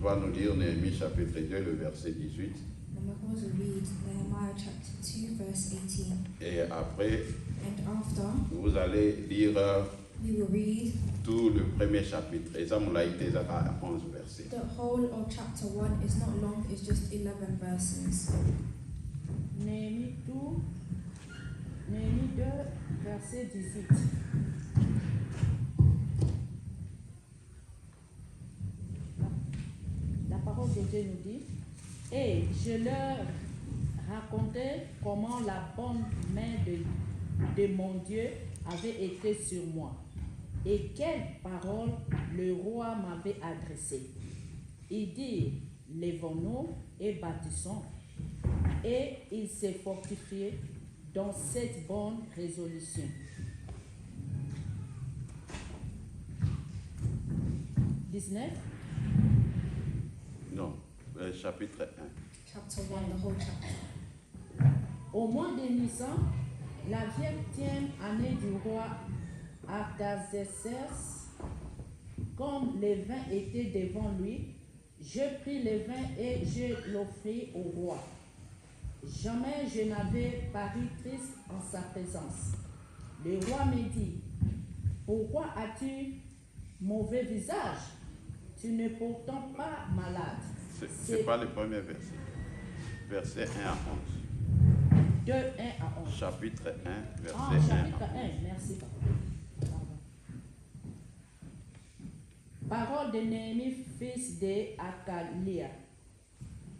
va nous lire Néhémie chapitre 2, le verset 18. And we're going to read Nehemiah chapter 2, verse 18. Et après, And after, vous allez lire we will read tout le premier chapitre. Et ça, on l'a été à 11 versets. the whole of chapter 1. Is not long, it's just 11 verses. Néhémie 2, verset 18. La parole de Dieu nous dit, et je leur racontais comment la bonne main de mon Dieu avait été sur moi et quelles paroles le roi m'avait adressées. Il dit, lèvons-nous et bâtissons. Et il s'est fortifié dans cette bonne résolution. « 19. Non, chapitre 1. Chapter 1, the whole chapter. Au mois de Nisan, la 20e année du roi Artaxerxès, comme les vins étaient devant lui, je pris les vins et je l'offris au roi. Jamais je n'avais paru triste en sa présence. Le roi me dit, pourquoi as-tu mauvais visage? Tu n'es pourtant pas malade. C'est pas le premier verset. Verset 1 à 11. De 1 à 11. Chapitre 1, verset 1 chapitre à 11. 1, merci. Pardon. Parole de Néhémie, fils de Hakalia.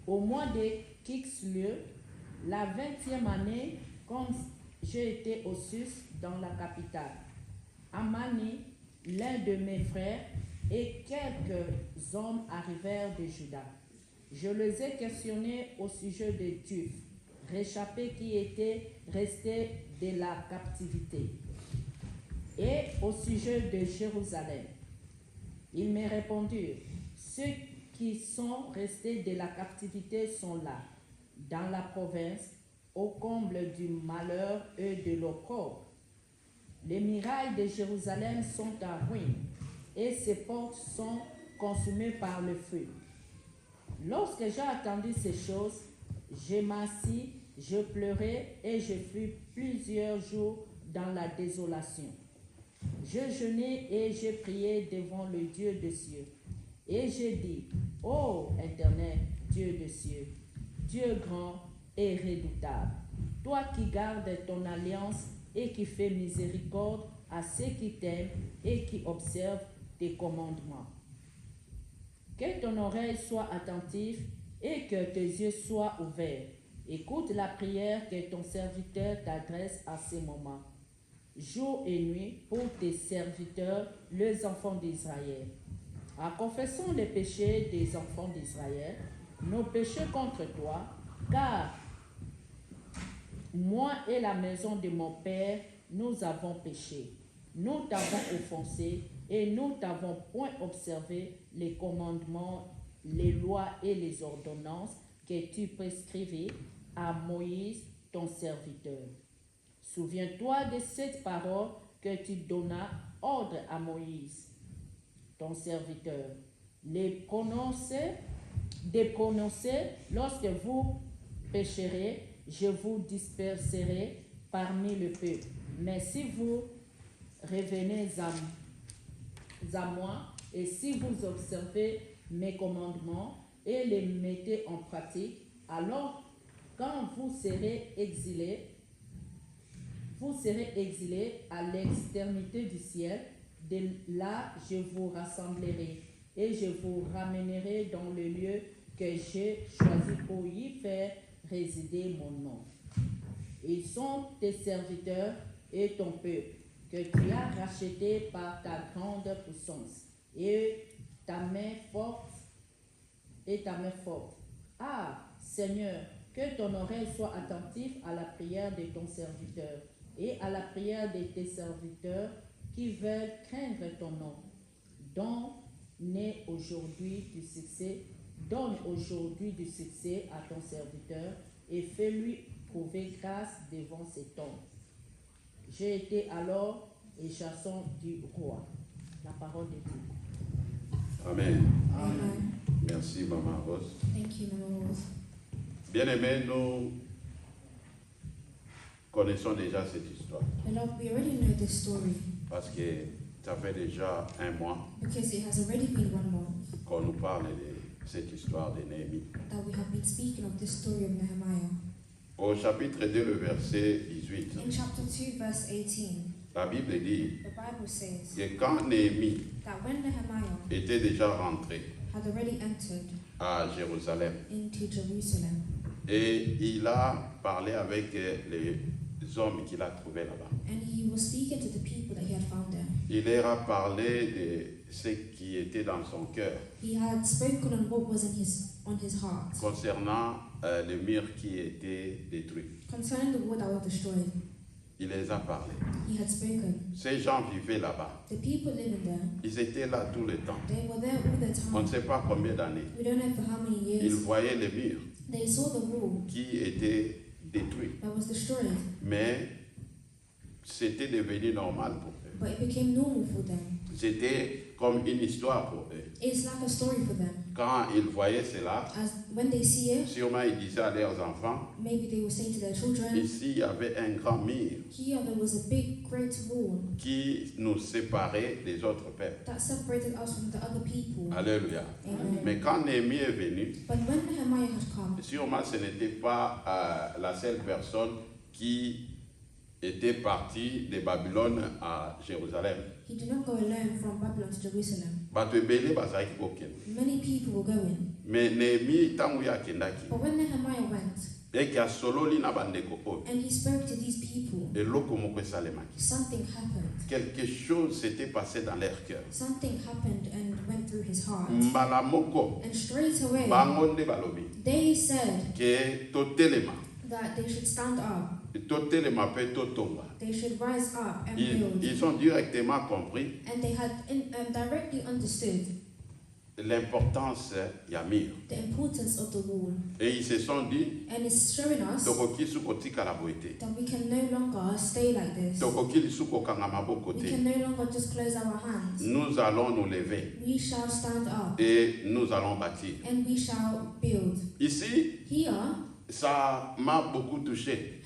Au mois de Kislev, la 20e année, quand j'ai été au Sus dans la capitale, Amani, l'un de mes frères, et quelques hommes arrivèrent de Juda. Je les ai questionnés au sujet des Juifs réchappés qui étaient restés de la captivité et au sujet de Jérusalem. Ils me répondirent, ceux qui sont restés de la captivité sont là, dans la province, au comble du malheur et de l'opprobre. Les murailles de Jérusalem sont en ruine et ses portes sont consumées par le feu. Lorsque j'ai entendu ces choses, je m'assis, je pleurais et je fus plusieurs jours dans la désolation. Je jeûnai et je priai devant le Dieu des cieux. Et j'ai dit, ô Éternel, Dieu des cieux, Dieu grand et redoutable, toi qui gardes ton alliance et qui fais miséricorde à ceux qui t'aiment et qui observent tes commandements. Que ton oreille soit attentive et que tes yeux soient ouverts. Écoute la prière que ton serviteur t'adresse à ces moments, jour et nuit, pour tes serviteurs, les enfants d'Israël. En confessant les péchés des enfants d'Israël, nos péchés contre toi, car moi et la maison de mon Père, nous avons péché. Nous t'avons offensé et nous t'avons point observé les commandements, les lois et les ordonnances que tu prescrivis à Moïse, ton serviteur. Souviens-toi de cette parole que tu donnas ordre à Moïse, ton serviteur. De prononcer lorsque vous pécherez, je vous disperserai parmi le peuple. Mais si vous revenez à moi, et si vous observez mes commandements et les mettez en pratique, alors quand vous serez exilés à l'extrémité du ciel, de là je vous rassemblerai et je vous ramènerai dans le lieu que j'ai choisi pour y faire résider mon nom. Ils sont tes serviteurs et ton peuple, que tu as racheté par ta grande puissance et ta main forte. Ah, Seigneur, que ton oreille soit attentive à la prière de ton serviteur et à la prière de tes serviteurs qui veulent craindre ton nom. Donne aujourd'hui du succès à ton serviteur et fais-lui trouver grâce devant cet homme. J'ai été alors et Jason du roi. La parole de Dieu. Amen. Amen. Merci, Maman Rose. Thank you, Mama Rose. Bien-aimés, nous connaissons déjà cette histoire Beloved, we already know this story parce que ça fait déjà un mois because it has already been 1 month qu'on nous parle de cette histoire de Néhémie. that we have been speaking of this story of Nehemiah. Au chapitre 2, le verset 18, In chapter 2, verse 18, la Bible dit the Bible says que quand Néhémie that when Nehemiah était déjà rentré had already entered à Jérusalem into Jerusalem, et il a parlé avec les hommes qu'il a trouvés là-bas. and he was speaking to the people that he had found there. Il leur a parlé de ce qui était dans son cœur He had spoken on what was on his heart concernant les murs qui étaient détruits. concerning the wall that was destroyed. Il les a parlé. He had spoken. Ces gens vivaient là-bas. The people living there, Ils étaient là tout le temps. they were there all the On ne time. sait pas combien d'années. We don't know for how many Ils years. voyaient les murs They saw the wall qui étaient détruits. that was destroyed, Mais c'était devenu normal pour eux. but it became normal for them. C'était comme une histoire pour eux. It's like a story for them. Quand ils voyaient cela, As when they see it, sûrement ils disaient à leurs enfants, maybe they will say to their children, ici il y avait un grand mur here there was a big, great wall qui nous séparait des autres peuples. that separated us from the other people. Alléluia. Amen. Mais quand Néhémie est venu, But when Nehemiah had come, sûrement ce n'était pas la seule personne qui était partie de Babylone à Jérusalem. he did not go alone from Babylon to Jerusalem. Bato ebele bazalaki kokende. Many people were going. Mais Néhémie ntango ye akendaki But when Nehemiah went eke asololi na bandeko oyo and he spoke to these people, eloko moko esalemaki. something happened. Quelque chose s'était passé dans leur cœur. Something happened and went through his heart. Mbala moko And straight away, bango nde balobi they said ke totelema that they should stand up. totelema mpe totonga. They should rise up and build. Ils ont directement compris And they had directly understood l'importance ya mur. the importance of the wall. Et ils se sont dit And it's showing us tokoki su kotikala boye te. that we can no longer stay like this. Tokoki lisu kokanga maboko We te. can no longer just close our hands. Nous allons nous lever We shall stand up et nous allons bâtir. and we shall build. Ici, Here ça m'a beaucoup touché.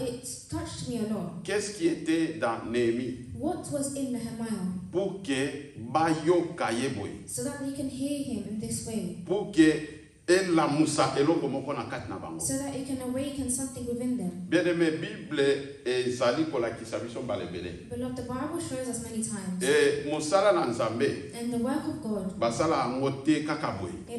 it's touched me a lot. Qu'est-ce qui était dans Néhémie What was in Nehemiah pour que bayoka ye boye, so that they can hear him in this way, pour que elamusa eloko moko na kati na bango. so that it can awaken something within them. Bien aimé, Bible ezali kolakisa biso mbala ebele. Beloved, the Bible shows us many times, Et mosala na Nzambe and the work of God, basala yango te kaka boye. you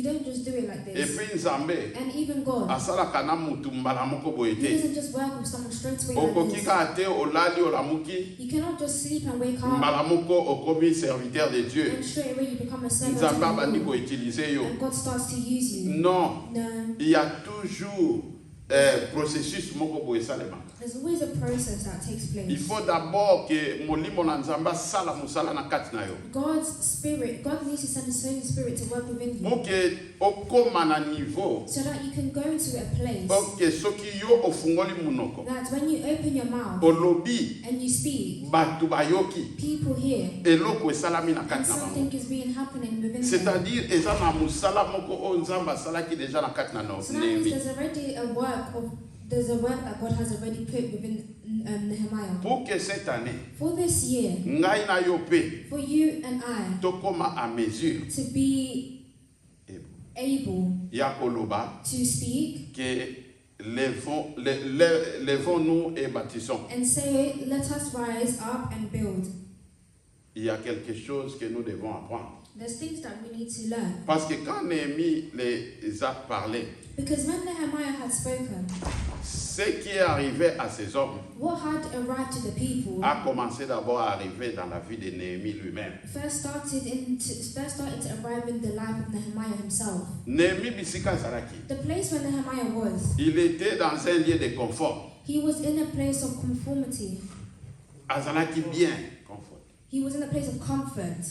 don't just do it like Et this. puis Nzambe And even God, asalaka na mutu mbala moko boye He te. doesn't just work with someone straight away like Okoki this. kaka te olali olamuki You cannot just sleep and wake up mbala moko okomi serviteur de Dieu. and straight away you become a servant of Nzambe the abandi Lord, koutilize yo. and God starts to use you. Non, No, il y a toujours processus moko boye salema. there's always a process that takes Il place. faut d'abord que molimo na Nzambe sala musala na kati na yo. God needs to send His Holy Spirit to work within you, Pour que okoma na niveau, so that you can go to a place pour que soki yo ofungoli munoko, that when you open your mouth olobi and you speak, batu bayoki people hear, eloko esalami na and kati na bango. something is being happening within them. C'est-à-dire eza na musala moko o Nzambe asalaki déjà na kati na no. So that means there's already there's a work that God has already put within Nehemiah. Pour que cette année, For this year, ngai na yo pe for you and I tokoma à mesure to be able ya koloba to speak que levons-nous et bâtissons. and say, let us rise up and build. Il y a quelque chose que nous devons apprendre. There's things that we need to learn. Parce que quand Néhémie les a parlé, Because when Nehemiah had spoken, ce qui est arrivé à ces hommes what had arrived to the people a commencé d'abord à arriver dans la vie de Néhémie lui-même. first started to arrive in the life of Nehemiah himself. Néhémie bisika zaraki. The place where Nehemiah was, Il était dans un lieu de confort. he was in a place of conformity. Azalaki bien confort. He was in a place of comfort.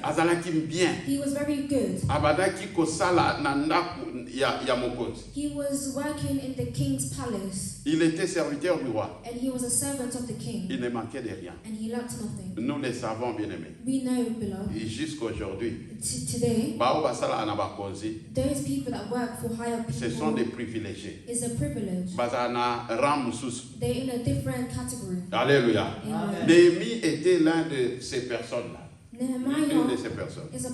azalaki bien He was very good. abandaki kosala na ndako ya mokonzi. He was working in the king's palace, Il était serviteur du roi. and he was a servant of the king, Il ne manquait de rien. and he lacked nothing. Nous le savons, bien-aimés. We know, beloved, Et jusqu'aujourd'hui, today, bao basala na bakonzi, those people that work for higher ce sont des people privilégiés. is a privilege. Bazala na rang mususu. They're in a different category. Alléluia. Amen. Néhémie était l'un de ces personnes-là. Une de Nehemiah ces personnes. is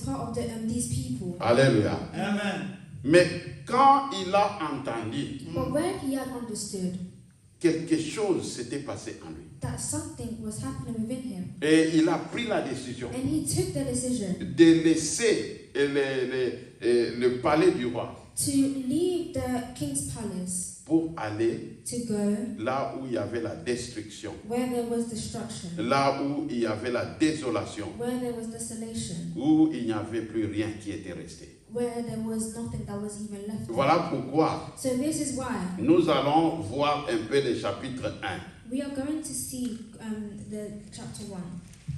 part of these people. Alléluia. Amen. Mais quand il a entendu, But when he had understood quelque chose s'était passé en lui. that something was happening within him, Et il a pris la décision and he took the decision de laisser le palais du roi to leave the king's palace pour aller to go là où il y avait la destruction, where there was destruction, là où il y avait la désolation, where there was desolation, où il n'y avait plus rien qui était resté. where there was nothing that was even left. Voilà pourquoi So this is why nous allons voir un peu le chapitre 1. we are going to see the chapter 1.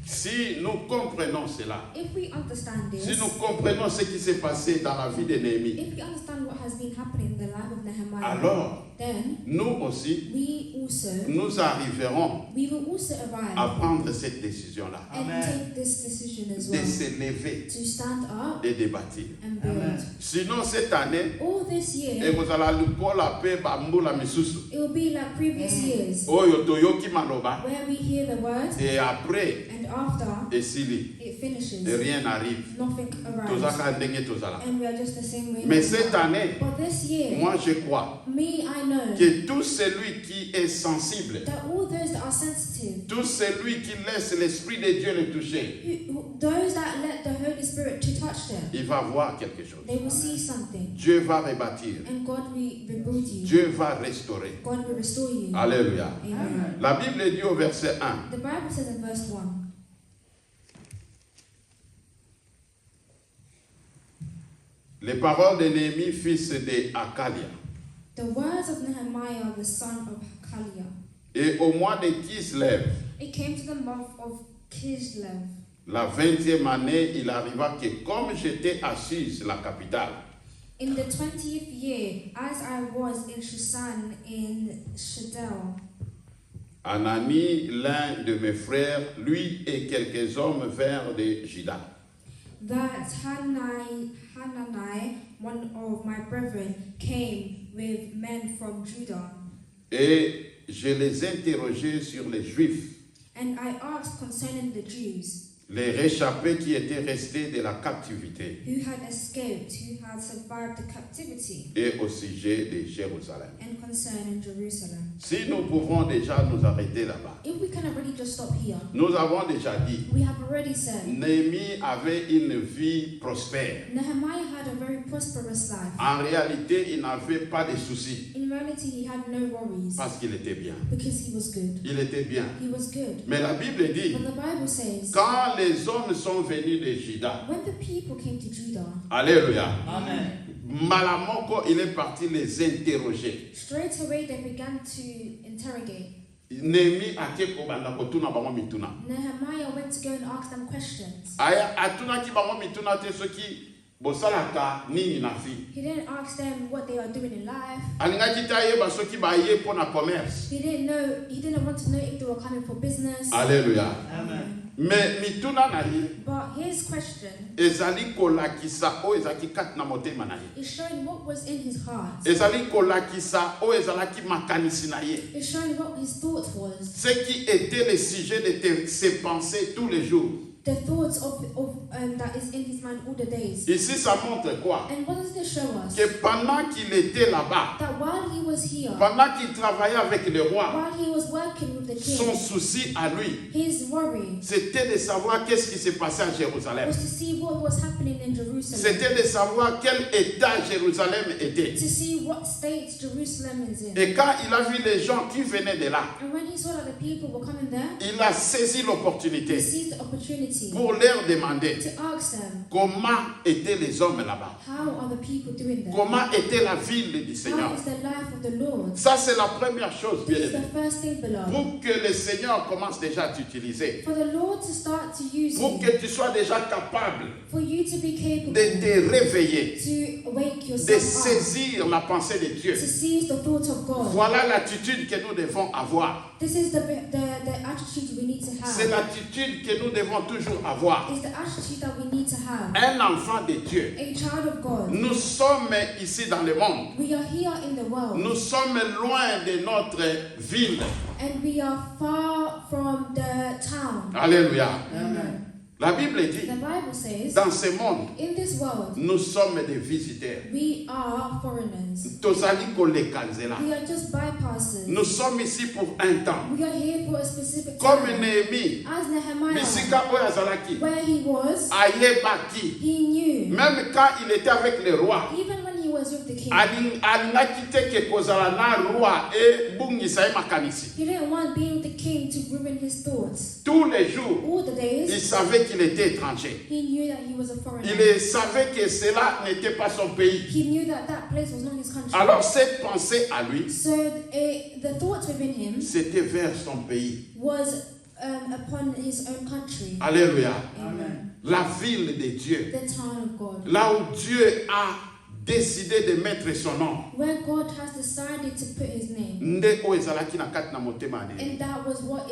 Si nous comprenons cela, If we understand si this, nous comprenons ce qui s'est passé dans la vie de Néhémie, if we understand what has been happening in the life of Nehemiah, alors then nous aussi, nous arriverons we will also à arrive prendre cette décision-là, and Amen. take this decision as de well, se lever to stand up et de bâtir. and build. Amen. Sinon, cette année, All this year, et vous allez le coller pe bambula misusu. it will be like previous years, Oyo toyoki maloba, where we hear the word, et après, and after et sili, it finishes, et rien n'arrive. nothing arrives, Tozaka ndenge tozala. and we are just the same way. Mais now. cette année, But this year, moi je crois me, I know que tout celui qui est sensible, that all those that are sensitive, tout celui qui laisse l'Esprit de Dieu le toucher, those that let the Holy Spirit to touch them, il va voir quelque chose. they will see something, Dieu va rebâtir. and God will rebuild you. Dieu va restaurer. God will restore you. Alléluia. Amen. La Bible dit au verset 1, The Bible says in verse 1, les paroles de Néhémie, fils de Hakalia. the words of Nehemiah, the son of Hachaliah. Et au mois de Kislev, It came to the month of Kislev. la 20e année, il arriva que comme j'étais assise la capitale, In the 20th year, as I was in Shushan in Shadel, Anani, l'un de mes frères, lui et quelques hommes vinrent de Juda. that Hanani, one of my brethren, came with men from Judah. Et je les interrogeai sur les Juifs, And I asked concerning the Jews les réchappés qui étaient restés de la captivité, who had escaped, who had survived the captivity, et au sujet de Jérusalem. and concerning Jerusalem. Si nous pouvons déjà nous arrêter là-bas, If we can already just stop here, nous avons déjà dit, we have already said Néhémie avait une vie prospère. Nehemiah had a very prosperous life. En réalité, il n'avait pas de soucis In reality, he had no worries parce qu'il était bien. because he was good. Il était bien. He was good. Mais la Bible dit, But the Bible says, quand les hommes sont venus de Juda, when the people came to Judah, Alléluia, Amen. Malamoko, il est parti les interroger. straight away they began to interrogate. Néhémie ake kobanda kotuna bango mituna. Nehemiah went to go and ask them questions. Aya atunaki bango mituna te soki bosalaka nini na vie. He didn't ask them what they are doing in life. Alingaki te ayeba soki baye mpona commerce. He didn't want to know if they were coming for business. Alléluia. Amen. Mais mituna na ye But his question ezali kolakisa oyo ezalaki kati na motema na ye. is showing what was in his heart. Ezali kolakisa oyo ezalaki makanisi na ye. It's showing what his thought was. Ce qui était le sujet de ses pensées tous les jours. The thoughts of that is in his mind all the days. Ici, ça montre quoi? And what does this show us? Que pendant qu'il était là-bas, That while he was here, pendant qu'il travaillait avec le roi, while he was working with the son king, souci à lui, his worry c'était de savoir qu'est-ce qui s'est passé à was Jérusalem. to see what what was happening in Jerusalem. c'était de savoir quel état Jérusalem était. To see what state Jerusalem is in. Et quand il a vu les gens qui venaient de là, And when he saw that the people were coming there, il a saisi he l'opportunité seized the opportunity pour leur demander to ask them, comment étaient les hommes là-bas. how are the people doing there? Comment était la ville du Seigneur. How is the life of the Lord? Ça, c'est la première chose, bien This is aimé. the first thing, beloved. Pour que le Seigneur commence déjà à t'utiliser. For the Lord to start to use Pour you, que tu sois déjà capable for you to be capable de te réveiller, to wake de yourself up, saisir la pensée de Dieu. to seize the thought of God. Voilà l'attitude que nous devons avoir. This is the attitude we need to C'est have. l'attitude que nous devons toujours avoir. It's the attitude that we need to have. Un enfant de Dieu. A child of God. Nous sommes ici dans le monde. We are here in the world, Nous sommes loin de notre ville. and we are far from the town. Alléluia. Amen. La Bible dit, The Bible says, dans ce monde, in this world, nous sommes des visiteurs. we are foreigners. Tozali kolekanzela. We are just bypassers. Nous sommes ici pour un temps. We are here for a specific Comme time. Néhémie, As Nehemiah, bisika oyo azalaki, where he was, ayebaki. he knew. Même quand il était avec le roi, Even when he was with the king, alingaki te ke kozala na roi ebungisa ye makanisi. he didn't want being with the king to ruin his thoughts. Tous les jours, All the il days, savait qu'il était étranger. he knew that he was a foreigner. Il savait que cela n'était pas son pays. He knew that that place was not his country. Alors cette pensée à lui, So the thought within him c'était vers son pays. was upon his own country. Alléluia. Amen. La ville de Dieu. The town of God. Là où Dieu a décidé de mettre son nom. Where God has decided to put his name. Nde oyo ezalaki na kati na motema ya Néhémie. And that was what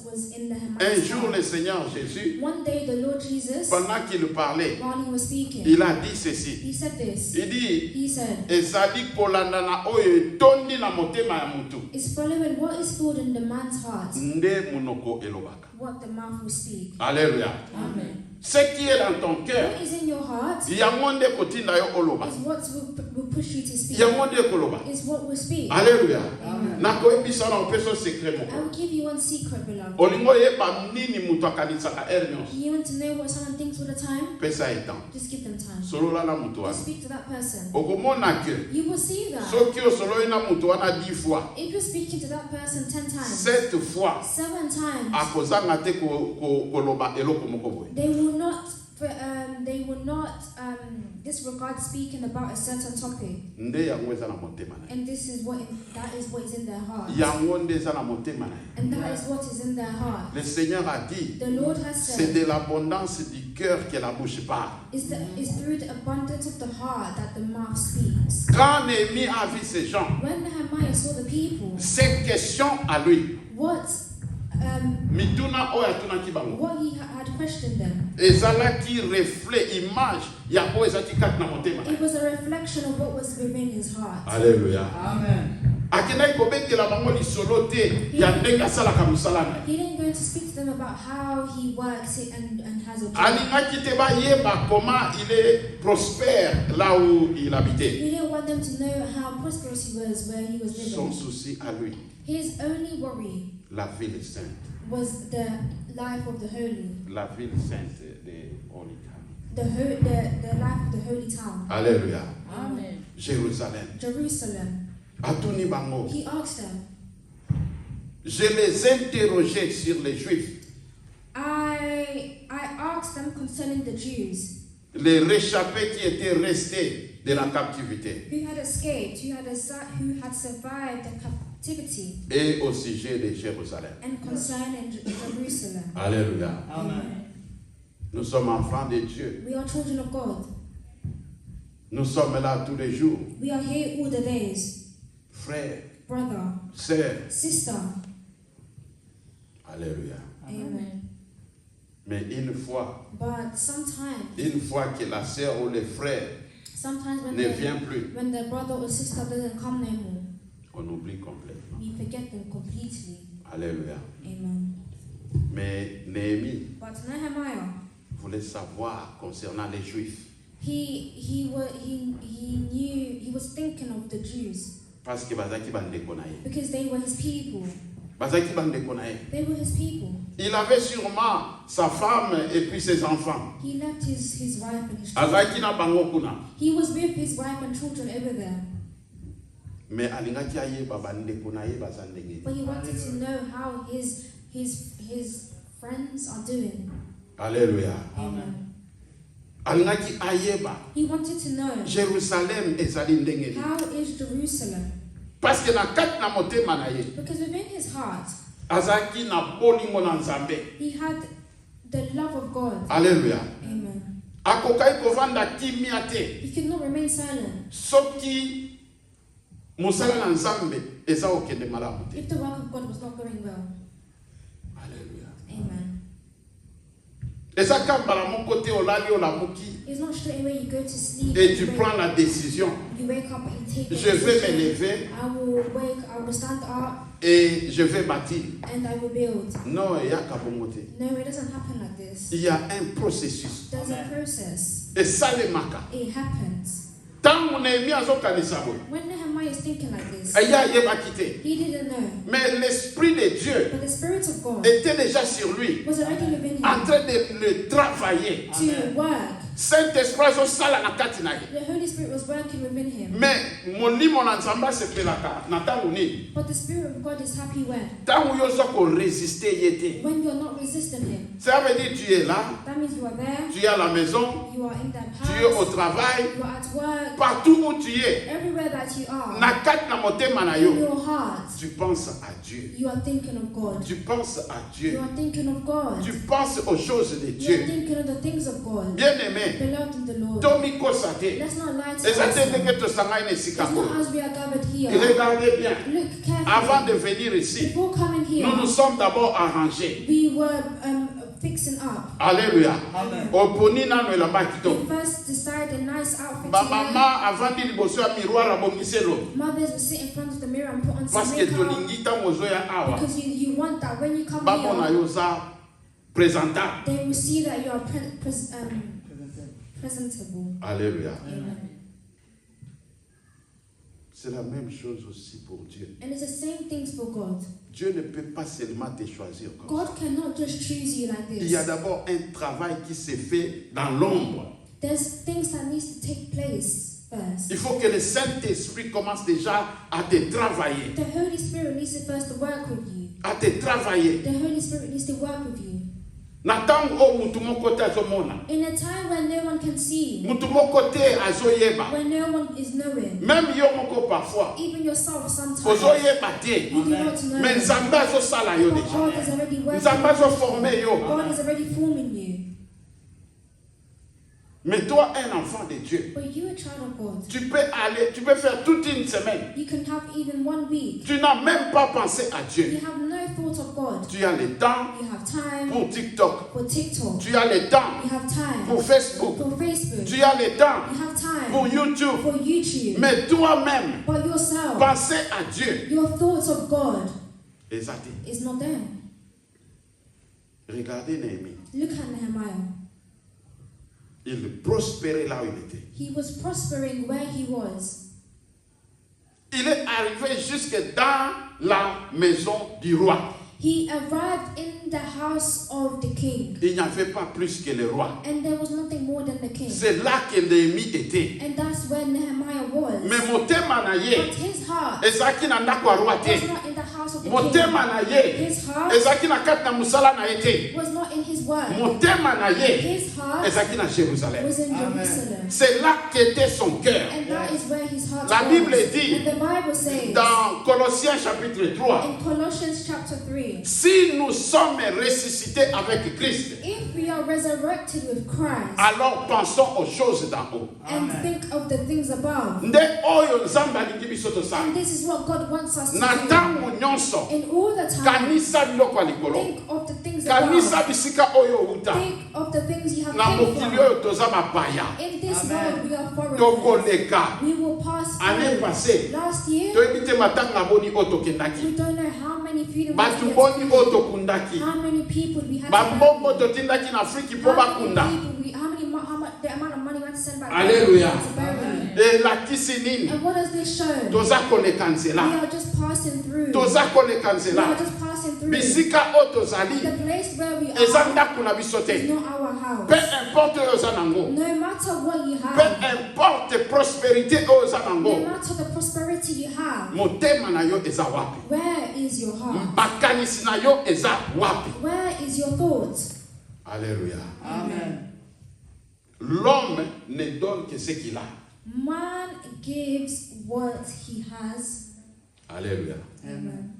was in the Un jour, heart. le Seigneur Jésus, One day the Lord Jesus, pendant qu'il parlait, while he was speaking, il a dit ceci. he said this. Il dit, He said, ezali kolanda na oyo etondi na motema ya mutu. it's following what is stored in the man's heart, Nde monoko elobaka. what the mouth will speak. Alléluia. Amen. Ce qui est dans ton cœur, What is in your heart yango nde kotinda yo oloba. is what will push you to speak. Yango nde koloba. Is what will speak. Alléluia. Amen. Nakoyebisa na opeso secret I moko. will give you one secret, beloved. Olingo yeba nini mutu akanisaka nyonso. You want to know what someone thinks all the time? Pesa etan. Just give them time. Solola na mutu Just wana. speak to that person. Okomona ke You will see that. soki osololi na mutu wana 10 fois, If you're speaking to that person 10 times, 7 fois 7 times, akozanga te koloba eloko moko boye. they will not disregard speaking about a certain topic. Nde yango eza na motema na ye. And that is what is in their heart. Yango nde eza na motema na ye. And that is what is in their heart. Le Seigneur a dit, The Lord has c'est said, de l'abondance du cœur que la bouche parle. it's through the abundance of the heart that the mouth speaks. Quand Néhémie a vu ces gens, When Nehemiah saw the people, ces questions à lui, mituna oyo atunaki bango, what he had questioned them, ezalaki reflet, image ya oyo ezalaki kati na motema na ye. it was a reflection of what was within his heart. Alléluia. Amen. Akendaki kobetela bango lisolo te ya ndenge asalaka mosala na ye. He didn't go to speak to them about how he works it and has a job. Alingaki te bayeba comment il est prospère là où il habitait. He didn't want them to know how prosperous he was where he was Son living. souci à lui, His only worry la ville sainte. was the life of the holy, La ville sainte de Holy Town. the life of the holy town. Alléluia. Amen. Jérusalem. Jerusalem. Atuni bango. He asked them, Je les interrogeais sur les Juifs, I asked them concerning the Jews les réchappés qui étaient restés de la captivité, who had escaped, who had survived the captivity, et au sujet de Jérusalem. and concerning Jerusalem. Alléluia. Amen. Nous sommes enfants de Dieu. We are children of God. Nous sommes là tous les jours. We are here all the days. Frères, Brother, sœurs. sister. Alléluia. Amen. Mais une fois But que la sœur ou le frère sometimes ne vient plus, when the brother or sister doesn't come no more, on oublie complètement. we forget them completely. Alléluia. Amen. Mais Néhémie But Nehemiah, voulait savoir concernant les Juifs. he was thinking of the Jews Parce que bazaki bandeko na ye. because they were his people. Bazaki bandeko na ye. They were his people. Il avait sûrement sa femme et puis ses enfants. He left his wife and his Azaki children. na bango kuna. He was with his wife and children over there. Mais alingaki ayeba bandeko na ye baza ndenge. But he wanted to know how his friends are doing. Alléluia. Amen. Alingaki ayeba He wanted to know Jérusalem ezali ndenge. how is Jerusalem. Parce que na kati na motema na ye Because within his heart, azaki na bolingo na Nzambe. he had the love of God. Alléluia. Amen. Akokai kovanda kimia te. He could not remain silent. Soki mosala na Nzambe eza okende malamu te. If the work of God was not going well. Alléluia. Amen. Eza kambala moko te olali olamuki It's not straight away you go to sleep. et tu you prends la décision. wake up and you take the Je vais decision. me lever I will stand up et je vais bâtir. and I will build. Non, il y a kabongo te. No, it doesn't happen like this. Il y a un processus. There's a process. Et ça le maka. It happens. Tant Néhémie azokanisa boye. When Nehemiah is thinking like this, Aya yebaki te. he didn't know. Mais l'esprit de Dieu But the Spirit of God était déjà sur lui, was already within him en train de le travailler. to work. Saint-Esprit azosala na kati na ye. The Holy Spirit was working within him. Mais molimo na Nzambe asepelaka na ntango nini? But the Spirit of God is happy when? Ntango yo oza koresiste ye te. When you're not resisting him. Ça veut dire tu es là, That means you are there, tu es à la maison, you are in that tu es au house, travail, you are at work, partout où tu es. everywhere that you are, Na kati na motema na in yo, your heart, tu penses à Dieu. you are thinking of God. Tu penses à Dieu. You are thinking of God. Tu penses aux choses de You are Dieu. thinking of the things of God. Bien-aimé, Beloved in the Lord. Tomi Kosate, Let's not lie to eza te ourselves. ndenge tosangai na esika It's not oyo. as we are gathered here. Regardez bien, Look carefully. avant de venir ici, Before coming here, nous nous sommes d'abord arrangés. we were fixing up. Alléluia. Amen. Oponi nano elamba We kitoko. first decided a nice outfit to Ba wear. mama avandi liboso ya miroir abongiselo. Mothers will sit in front of the mirror and put on Parce some que makeup tolingi ntango ozoya awa, because you want that when you come babona here, yo oza présentable. they will see that you are presentable. Alléluia. Amen. C'est la même chose aussi pour Dieu. And it's the same things for God. Dieu ne peut pas seulement te choisir comme ça. God cannot just choose you like Il y a this. d'abord un travail qui se fait dans l'ombre. There's things that needs to take place first. Il faut que le Saint-Esprit commence déjà à te travailler. The Holy Spirit needs to first work with you. À te travailler. The Holy Spirit needs to work with you. Na ntango oyo mutu moko te azomona. In a time when no one can see, Mutu moko te azoyeba. when no one is knowing, Même yo moko parfois. even yourself sometimes, Ozoyeba te. you do not know. Mais Nzambe azosala yo But déjà. God is already working. Nzambe azoforme yo. God is already forming you. Mais toi, un enfant de Dieu, But you, a child of God, tu peux faire toute une semaine. you can have even 1 week. Tu n'as même pas pensé à You Dieu. have no thought of God. Tu as le temps You have time pour TikTok. for TikTok. Tu as le temps You have time pour Facebook. for Facebook. Tu as le temps You have time pour YouTube. for YouTube. Mais toi-même, But yourself, penser à Dieu. your thoughts of God Exact. is not there. Regardez Néhémie. Look at Nehemiah. Il prospérait là où il était. He was prospering where he was. Il est arrivé jusque dans la maison du roi. He arrived in the house of the king. Il n'y avait pas plus que le roi. And there was nothing more than the king. C'est là que Néhémie était. And that's where Nehemiah was. Mais motema na ye, But his heart ezaki na ndako ya roi was te. not in the house of the Motema king. na ye, His heart ezaki na kati na musala na ye te. was not in his word. Motema na ye, His heart ezaki na Jérusalem. was in Amen. Jerusalem. C'est là qu'était son cœur. And that is where his heart La was. Bible dit And the Bible says dans Colossiens chapitre 3, in Colossians chapter 3, si nous sommes ressuscités avec Christ, if we are resurrected with Christ alors pensons aux choses d'en haut. and think of the things above. Nde oyo Nzambe alingi biso And tosala. this is what God wants us to Na do. ntango nyonso, In all the time, kanisa biloko ya likolo. think of the things above. Kanisa bisika oyo outa. Think of the things you have Na came mokili from. oyo toza mapaya. In this Amen. world, we are foreigners. Tokoleka. We will pass Année through. passée, Last year, toyebi te matanga na boni oyo tokendaki. we don't know how many funerals Batu we boni had oyo to tokundaki. how many people we had to Bambongo totindaki na Afriki mpo how many bakunda. people we, how many, how much, the amount of money we had to send back Alléluia. to bury. Elakisi nini? And what does this show? Toza koleka We nzela. are just passing through. Toza koleka We are nzela. just passing through. bisika oyo tozali The place where we eza are ndako na biso is te. not our house. Peu importe oyo oza nango, No matter what you peu have, importe prospérité oyo oza no nango, matter the prosperity you have, motema na yo eza wapi? where is your heart? Makanisi na yo eza wapi? Where is your thoughts? Alléluia. Amen. L'homme ne donne que ce qu'il a. Man gives what he has. Alléluia. Amen.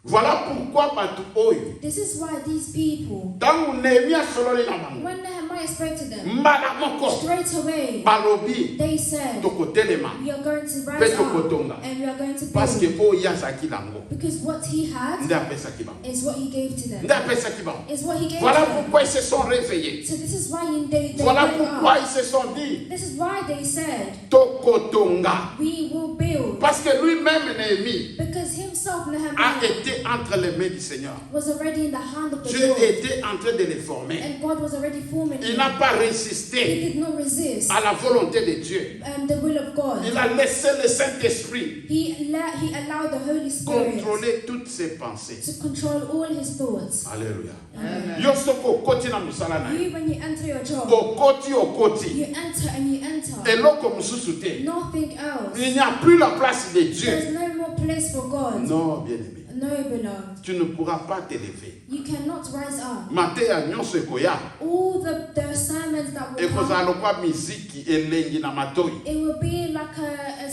Voilà pourquoi batu oyo This is why these people, ntango Nehemia asololi na bango when Nehemiah spoke to them, mbala moko straight away balobi they said, tokotelema we are going to mpe rise up tokotonga and we are going to parce que build. oyo azalaki nango Because what he had nde apesaki bango is what he gave to them. nde apesaki bango. Is what he gave Voilà to them. pourquoi ils se sont réveillés. So this is why they Voilà went pourquoi up. ils se sont dit This is why they said, tokotonga, we will build. parce que lui-même Néhémie Because himself, a Nehemiah, été entre les mains du Seigneur. was already in the hand of the Dieu Lord. était en train de les former. And God was already forming Il him. n'a pas He résisté did not resist à la volonté de Dieu. the will of God. Il a laissé le Saint-Esprit He allowed the Holy Spirit contrôler toutes ses pensées. to control all his thoughts. Alléluia. Amen. Yo soko okoti na mosala na yo. You, when you enter your job, Okoti. you enter and you enter. Eloko mosusu te. Nothing else. Il n'y a plus la place de Dieu. There's no more place for God. Non, bien-aimé. No, beloved. Tu ne pourras pas t'élever. You cannot rise up. Mateya nyonso ekoya. All the sermons that will Ekozala come, lokwa miziki elengi na matoi. it will be like a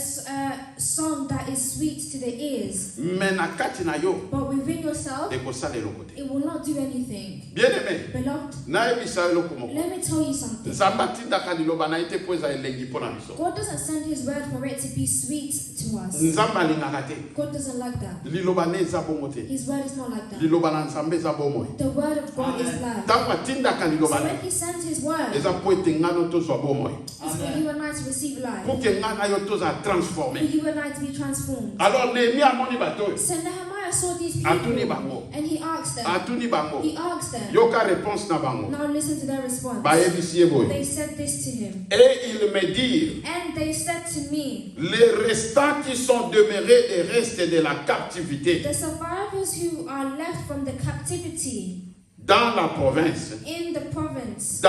song that is sweet to the ears. Mais na kati na yo But within yourself, ekosala eloko te. it will not do anything. Bien-aimé, Beloved, nayebisa eloko moko. let me tell you something. Nzambe atindaka liloba na ye te mpo eza elengi mpo na biso. God doesn't send his word for it to be sweet to us. Nzambe alingaka te. God doesn't like that. Liloba ne eza bongo te. His word is not like that. Liloba na Nzambe eza bomoi. The word of God is life. Ntango atindaka So liloba when ne he sends his word, eza mpo ete ngano tozwa bomoi. it's for you and I to receive life. Mpo ke nga na yo tozala For transforme. you and I to be transformed. Alors Nehemi amoni bato oyo. So Nehemiah saw these Atuni people bango. and he asked them. Atuni bango. He asked them. Yoka réponse na bango. Now listen to their response. Bayebisi ye boye. They said this to him. Et ils me dirent, And they said to me, les restants qui sont demeurés des restes de la captivité the survivors who are left from the captivity dans la province in the province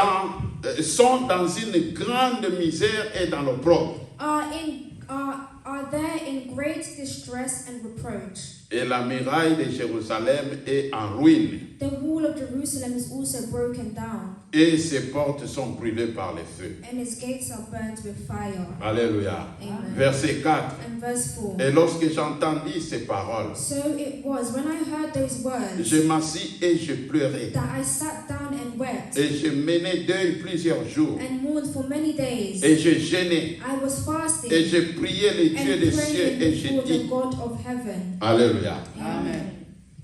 sont dans une grande misère et dans l'opprobre. are there in great distress and reproach. Et la muraille de Jérusalem est en ruine. The wall of Jerusalem is also broken down, Et ses portes sont brûlées par le feu. and its gates are burned with fire. Alléluia. Amen. Verset 4. And verse 4. Et lorsque j'entendis ces paroles, So it was when I heard those words je m'assis et je pleurais. that I sat down and wept Et je menais deuil plusieurs jours. and mourned for many days. Et je jeûnais. I was fasting Et je priais le Dieu and des cieux praying et je before the dis, God of heaven. Alléluia. Amen.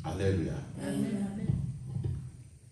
Alléluia. Amen.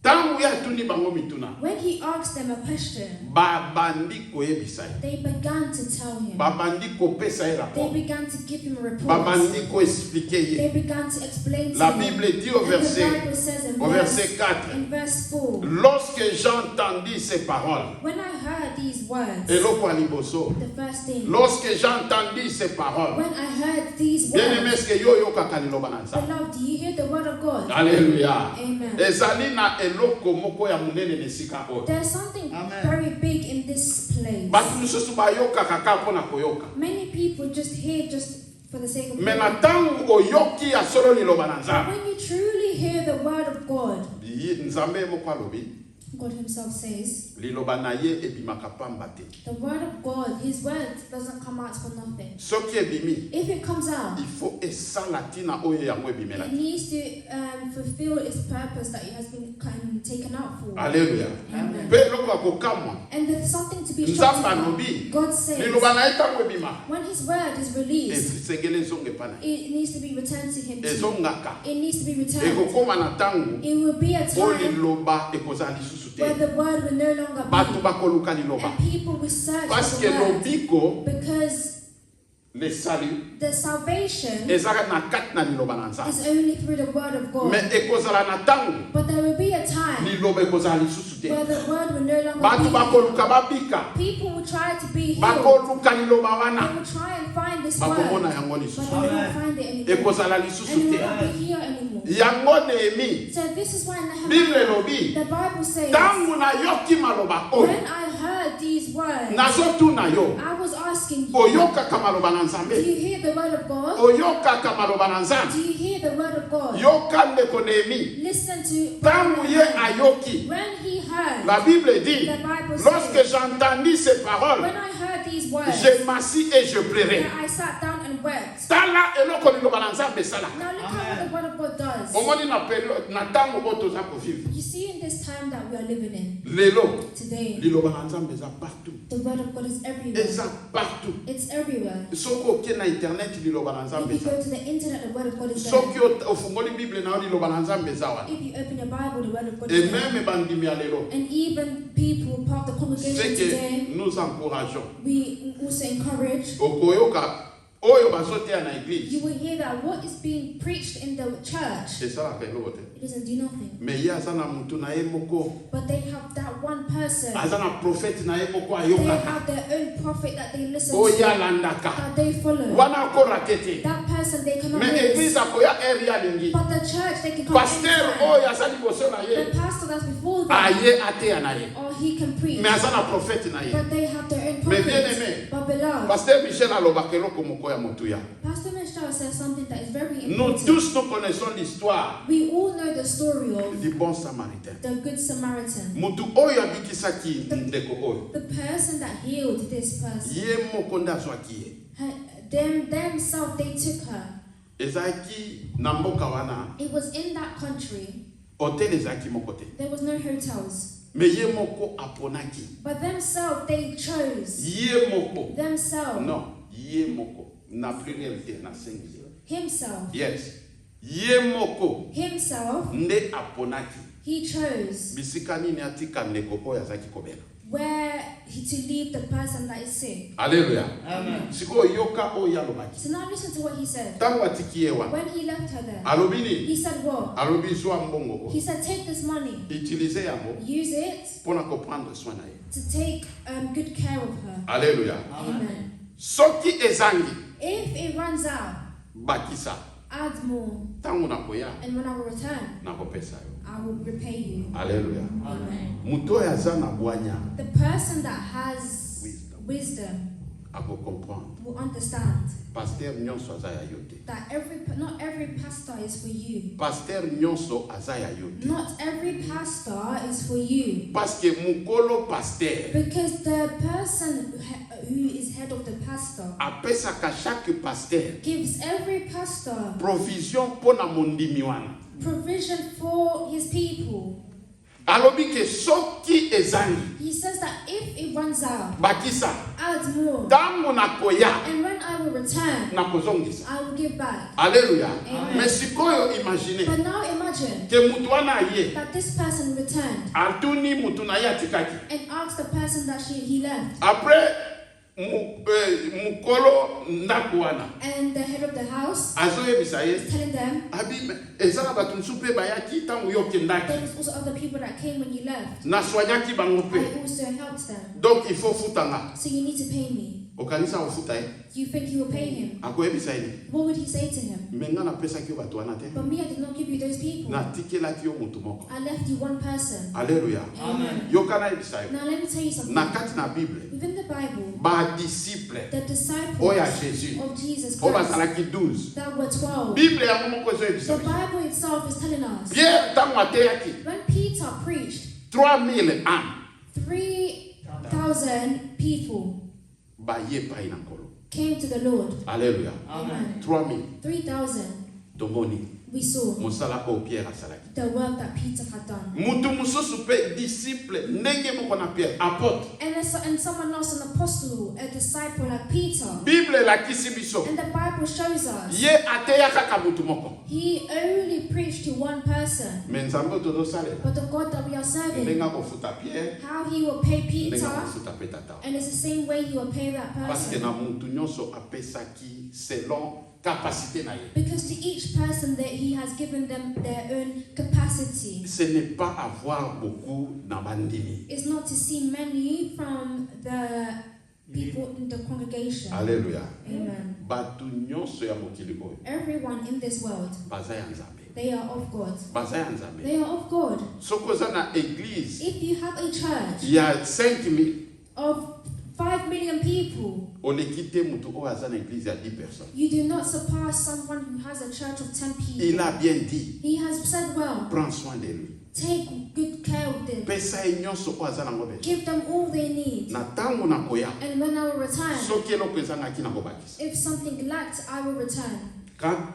Tangu ya tuni bango mituna. When he asked them a question, Babandi koyebisa ye. they began to tell him. Babandi kopesa ye They rapport. began to give him a report. Babandi ko expliquer ye. They began to explain to La him. Bible dit au And the verset, Bible says in au verset 4. in verse 4, Lorsque j'entendis ces paroles, when I heard these words, eloko aliboso. the first thing, Lorsque j'entendis ces paroles, when I heard these bien aimé, words, est-ce que yo yokaka liloba na Nzambe? beloved, do you hear the word of God? Alléluia. Amen. Ezali na eloko moko ya munene na esika oyo. There's something Amen. very big in this place. Bato mosusu bayokaka kaka mpo na koyoka. Many people just hear just for the sake of Me na hearing. ntango oyoki ya solo liloba na But Nzambe, when you truly hear the word of God, Nzambe moko alobi, God himself says, liloba na ye ebimaka pamba te. the word of God, his word doesn't come out for nothing. Soki ebimi, If it comes out, il faut esala ntina oyo yango ebimela it te. needs to fulfill its purpose that it has been taken out for. Alléluia. Amen. Mpe eloko ya kokamwa, And there's something to be Nzambe shocked about. alobi, God says, liloba na ye ntango ebima, when his word is released, esengeli ezonga epai na ye. it needs to be returned to him. Too. Ezongaka. It needs to be returned. Ekokoma na ntango It will be a oyo time liloba ekozala lisusu where te. the word will no longer Bato be. bakoluka liloba. And people will search Parce for que the word. lobiko Because le salut The salvation ezala na kati na liloba na Nzambe. is only through the word of God. Mais ekozala na ntango But there will be a time liloba ekozala lisusu te. where the word will no longer Bato be. bakoluka babika, People will try to be healed. bakoluka liloba They wana, will try and find this bakomona word, yango but lisusu. they won't find it anymore. Ekozala And lisusu it te. won't be here anymore. Yango Nehemi, So this is why Bible Nehemiah, elobi, the Bible says, ntango nayoki maloba oyo, when I heard these words, nazotuna yo, I was asking you, oyokaka maloba na do Nzambe, you hear the word of God? oyokaka maloba na Do Nzambe, you hear the word of God? yoka ndeko Nehemi, Listen to ntango ye ayoki, when he heard, la Bible dit, the Bible lorsque says, j'entendis ces paroles, when I heard these words, je m'assis et je pleurais. that I sat down and wept. Tala eloko liloba na Nzambe esala. Now look at what the word of God does. Omoni na période na ntango oyo toza kovivre. You see, in this time that we are living in Lelo today, liloba na Nzambe eza partout. the word of God is everywhere. Eza partout. It's everywhere. Soki okie na internet liloba na Nzambe If you eza. go to the internet, the word of God is there. Soki ofungoli Bible na yo liloba na Nzambe eza wana. If you open your Bible, the word of God Et is there. même bandimi ya lelo. And even people, part of the congregation C'est today, que nous encourageons. we also encourage. Okoyoka oyo bazoteya na église. You will hear that what is being preached in the church, Esalaka eloko te. it doesn't do nothing. Mais ye aza na mutu na ye moko. But they have that one person. Aza na prophète na ye moko They ayokaka. have their own prophet that they listen Oyo to, alandaka. that they follow. Wana akorake te. That person they cannot Mais miss. église akoya eri alingi. But the church they can come Pasteur anytime. oyo aza liboso na ye. The pastor that's before them, Aye ateya na ye. or he can preach. Mais aza na prophète na ye. But they have their own Mais prophet. bien-aimé, But beloved, Pasteur Michel alobaka eloko moko ya motuya. Pastor Michel says something that is very Nous important. tous nous connaissons l'histoire We all know the story of du bon samaritain. the Good Samaritan. Mutu oyo abikisaki ndeko oyo. The person that healed this person. Ye moko nde azwaki ye. Themselves, they took her. Ezalaki na mboka wana, It was in that country. hotel ezalaki moko te. There was no hotels. Mais ye moko aponaki. But themselves, they chose. Ye moko. Themselves. Non, ye moko. Na pluriel te, na singulier. Himself. Yes. Ye moko Himself. nde aponaki. He chose Bisika nini atika ndeko oyo azalaki kobela. to leave the person that is sick. Alléluia. Amen. Sikoyo yoka oyo alobaki. So now listen to what he said. Ntango atiki ye wana. When he left her there, Alobi nini? he said what? Alobi zwa mbongo He oyo. said, take this money, Utilize yango use it mpona koprendre soin na ye. to take good care of her. Alléluia. Amen. Soki ezangi If it runs out, bakisa. add more. Ntango nakoya And when I will return, nakopesa yo. I will repay you. Alléluia. Amen. Mutu oyo aza na bwanya The person that has wisdom akokomprendre. will understand Pasteur nyonso aza ya yo te. that not every pastor is for you. Pasteur nyonso aza ya yo te. Not every pastor is for you. Parce que mukolo pasteur Because the person who is head of the pastor apesaka chaque pasteur gives every pastor provision mpona mondimi wana. provision for his people. Alobi ke soki ezangi He says that if it runs out, bakisa. add more. Ntango nakoya And when I will return, nakozongisa. I will give back. Alléluia. Amen. Mais sikoyo imagine But now imagine ke mutu wana ye that this person returned atuni mutu na ye atikaki. and asked the person that he left. Après mukolo ndako wana And the head of the house azoyebisa ye is telling them abi eza na bato mosusu mpe bayaki ntango yo okendaki there was also other people that came when you left. naswanyaki bango mpe I also helped them. donc il faut futanga So you need to pay me. okanisa kofuta ye You think you will pay him? akoyebisa ye What would he say to him? me nga napesaki yo bato wana te But me, I did not give you those people. natikelaki yo motu moko I left you one person. alleluya Amen. yokana yebisa yo Now let me tell you something. na kati na bible Within the Bible, badisiple the disciples oyo ya jésus of Jesus oyo Christ bazalaki 12 that were 12, bible yango moko the ezoyebisa biso Bible itself is telling us pierre ntango ateyaki when Peter preached, 3000 âmes 3,000 people baye epai na nkolo came to the Lord. alleluya Amen. 3000 3,000. tomoni we saw mosala o Pierre asalaki. the work that Peter had done. Mutu mususu pe disciple ndenge moko na Pierre apôtre. And someone else, an apostle, a disciple like Peter. Bible elakisi biso. And the Bible shows us Ye ateya kaka mutu moko. he only preached to one person. Mais nzambe tozosala. But the God that we are serving, Ndenga kofuta Pierre. how he will pay Peter, Ndenga kofuta pe tata. and it's the same way he will pay that Parce que person. na mutu nyonso apesaki selon capacité na ye. Because to each person that he has given them their own capacity. Ce n'est pas avoir beaucoup dans bandini. It's not to see many from the people in the congregation. Alléluia. Amen. Batu nyonso ya mokili oyo. Everyone in this world, Baza ya nzambe. they are of God. Baza ya nzambe. They are of God. Soko oza na église, If you have a church il y a 5000. of 5 million people, Oleki te mutu oyo aza na église ya 10 personnes. you do not surpass someone who has a church of 10 Il people. a bien dit, He has said, well, prends soin de lui. take good care of them. Pesa ye nyonso oyo aza nango besoin. Give them all they need. Na ntango nakoya, And when I will return, soki eloko ezangaki nakobakisa. if something lacked, I will return.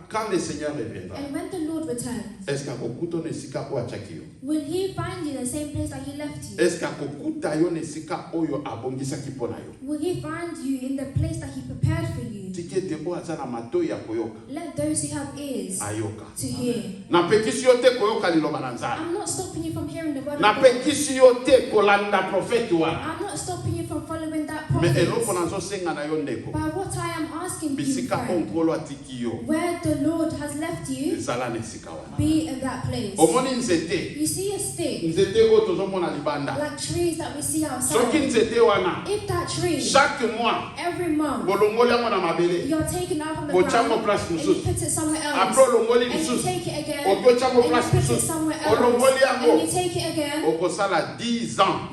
Quand le Seigneur reviendra, And when the Lord returns, est-ce qu'akokuta na esika oyo atiaki yo? will he find you in the same place that he left you? Est-ce qu'akokuta yo na esika oyo abongisaki mpo na yo? Will he find you in the place that he prepared for you? Tiki ete oyo aza na matoi ya koyoka, Let those who have ears ayoka. to hear. Napekisi yo te koyoka liloba na Nzambe. I'm not stopping you from hearing the word of God. Napekisi yo te kolanda profete wana. I'm not stopping you from following that Mais eloko prophet. nazosenga na yo ndeko, But what I am asking you, bisika friend, onkolo atiki yo, where the Lord has left you, ezala na esika wana. be in that place. Omoni nzete, You see a stick, nzete oyo tozomona libanda. like trees that we see Soki outside. nzete wana, If that tree, chaque mois, every month, bolongoli yango na mabele. you're taken out from the Bochango ground place and you mususu. put it somewhere Après else. olongoli And you lisusu, take it again Obochango and you place put it mususu. somewhere Olongoli else. yango. And you take it again. okosala 10 ans.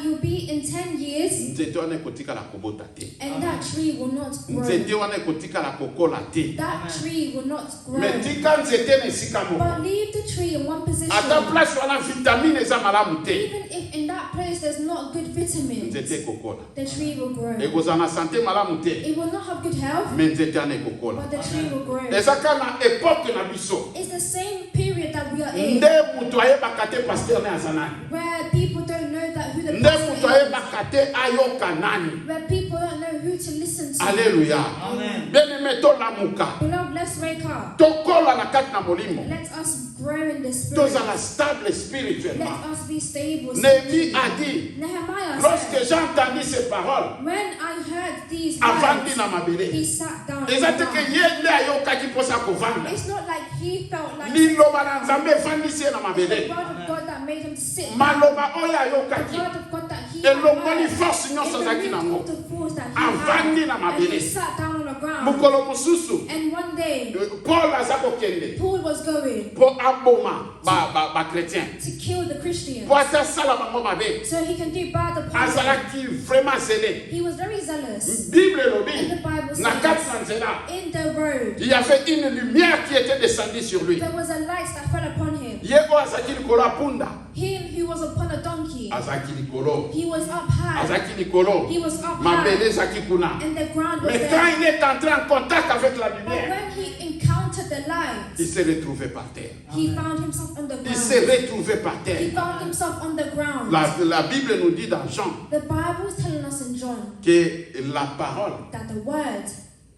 You'll be in 10 years Nzete wana ekotikala kobota te. and that tree will not grow. Nzete wana ekotikala kokola te. That tree will not grow. Mais tika nzete na esika moko. But leave the tree in one position. Ata place wana vitamine eza malamu te. Even if in that place there's not good vitamins, Nzete ekokola. the tree will grow. Ekozala na santé malamu te. It will not have good health, Mais nzete wana ekokola. but the tree will grow. Eza kaka na époque na biso. It's the same period that we are in, Nde mutu ayebaka te pasteur ne aza nani. where people don't know that who the Nde pastor mutu is, ayebaka te ayoka nani. where people don't know who to listen to. Alléluia. Amen. Bien-aimé tolamuka. Beloved, let's wake up. Tokola na kati na molimo. Let us grow in the spirit. Tozala stable spirituellement. Let us be stable. Néhémie a dit, Nehemiah lorsque said, j'ai entendu ces paroles, when I heard these avandi words, na mabele. he sat down. Eza te ke ye nde ayokaki mposa kovanda. It's not like he felt like Liloba na Nzambe efandisi ye na the mabele. word of God that made him to sit. Maloba oyo The ayokaki. word of God that he elongoli had force nyonso azalaki nango. the force that he Avandi na had, and he mabele. sat down on the ground. Mokolo mosusu, And one day, Paul aza kokende Paul was going mpo aboma bakretien. to kill the Christians Mpo asala bango mabe. so he can do bad upon them. Azalaki vraiment zélé. He was very zealous. Bible elobi, And the Bible na kati says, na nzela, in the road, il y avait une lumière qui était descendue sur lui. there was a light that fell upon him. Ye oyo azalaki likolo ya punda, Him who was upon a donkey, azalaki likolo, he was up high. azalaki likolo, He was up mabele high. ezalaki kuna. And the ground was Mais quand there. il est entré en contact avec la But lumière, when he encountered the light, il s'est retrouvé par terre. he found himself on the Il s'est ground. retrouvé par He terre. found himself on the ground. La Bible nous dit dans Jean The Bible is telling us in John que la parole that the word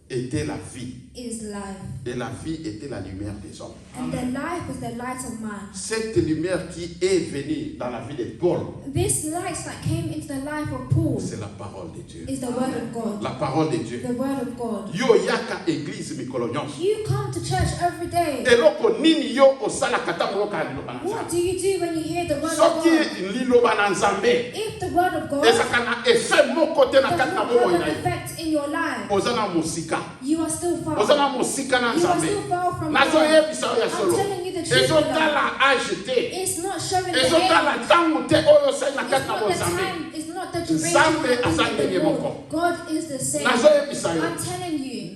était la vie. is life. Et la vie était la lumière des hommes. And the life is the light of man. Cette lumière qui est venue dans la vie de Paul, This light that came into the life of Paul c'est la parole de Dieu. is the word of God. La parole de Dieu. The word of God. Yo yaka église mikolo nyonso. You come to church every day. Eloko nini yo osalaka ntango oyoka liloba na What Nzambe. do you do when you hear the word of Soki God? liloba na Nzambe If the word of God ezalaka na effet moko te na does kati na not bomoi have na an yo, effect in your life, oza na mosika. you are still far. Oza na mosika na You are Nzambe. still far from God. Nazoyebisa yo ya I'm solo. telling you the truth. Ezotala age te. It's not showing the Ezotala age. ntango te oyo osali na It's kati na not the Nzambe. time. It's not the duration. Nzambe that aza is the ndenge Lord. moko. God is the same. Nazoyebisa yo. I'm telling you.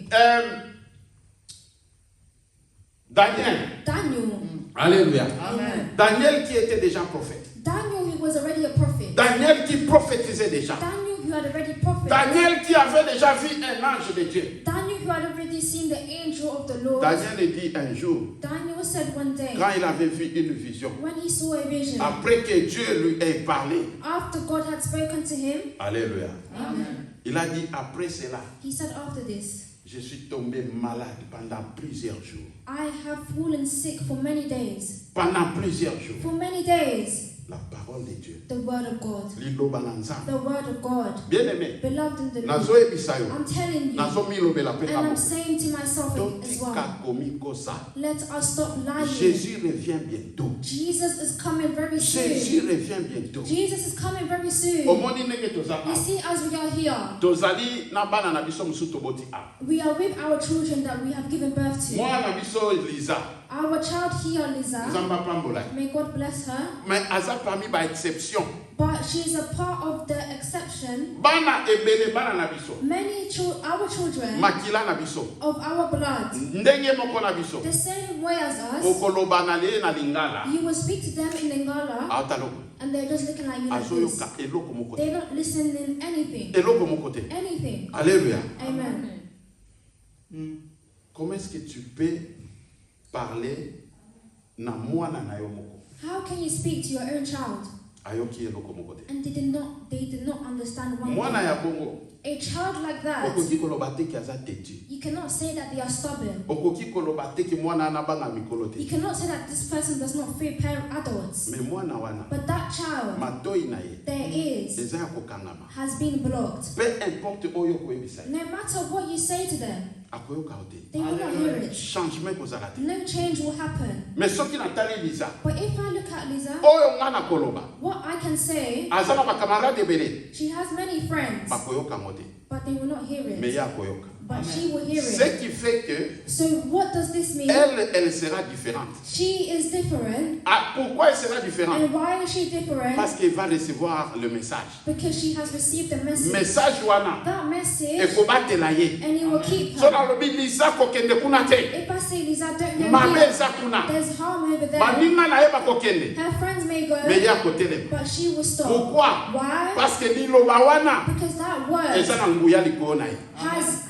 Daniel. Daniel. Alléluia. Amen. Daniel qui était déjà prophète. Daniel, he was already a prophet. Daniel qui prophétisait déjà. Daniel, who had already prophesied. Daniel qui avait déjà vu un ange de Dieu. Daniel who had already seen the angel of the Lord. Daniel dit un jour, Daniel said one day, quand il avait vu une vision, when he saw a vision, après que Dieu lui ait parlé, after God had spoken to him, alléluia, amen. il a dit après cela, He said after this, je suis tombé malade pendant plusieurs jours. I have fallen sick for many days. Pendant plusieurs jours. For many days, La parole de Dieu. the word of God. Liloba na nzambe. The word of God. Bien-aimé, Beloved in the nazo Lord, ebisa yo. I'm telling you, Nazo milobela pe and I'm kamo. saying to myself as well, Totika komi kosa. let us stop lying. Jésus revient bientôt. Jesus is coming very soon. Jésus revient bientôt. Jesus is coming very soon. Omoni ndenge toza You awa. see, as we are here, Tozali na bana na biso musu toboti awa. we are with our children that we have given birth to. Mwana na biso Liza. Our child here, Liza, Nzamba pambola. may God bless her, Mais aza parmi ba exception. but she's a part of the exception. Bana ebele bana na biso. Many our children Makila na biso. of our blood, Ndenge moko na biso. the same way as us, Okoloba na le na lingala. you will speak to them in Lingala, Ataloko. and they're just looking at you like this. Azoyoka eloko moko. They're not listening anything. Eloko moko te. Anything. Alléluia. Amen. Comment est-ce que tu peux parler na mwana na yo moko? How can you speak to your own child Ayoki eloko moko te. and they did not understand one Mwana thing? ya bongo. A child like that, Okoki koloba te ki aza teti. you cannot say that they are stubborn. Okoki koloba te ki mwana na banga mikolo You te. cannot say that this person does not fear parent adults. Mais mwana wana. But that child, Matoi na ye. their ears Eza ya kokangama. has been blocked. Peu importe oyo koyebisa ye. No matter what you say to them, Akoyoka o te. they will not hear it. Changement kozala te. No change will happen. Mais soki natali Liza. But if I look at Lisa, Oyo ngana koloba. what I can say, Aza na bakamarade ebele. she has many friends, Bakoyoka ngo te. but they will not hear Mais it. ye akoyoka. But she will hear Ce it. qui fait que So what does this mean? elle sera différente. She is different. Ah, pourquoi elle sera différente? And why is she different? Parce qu'elle va recevoir le message. Because she has received the message. Message wana That message, ekobatela ye. and you will keep So her. na lobi Lisa kokende kuna te. If I say Lisa, don't know Mabe here, eza kuna. there's harm over there. Baninga na ye bakokende. Her friends may go, Mais ye akotelema. but she will stop. Pourquoi? Why? Parce que liloba wana Because that word eza na nguya likolo na ye.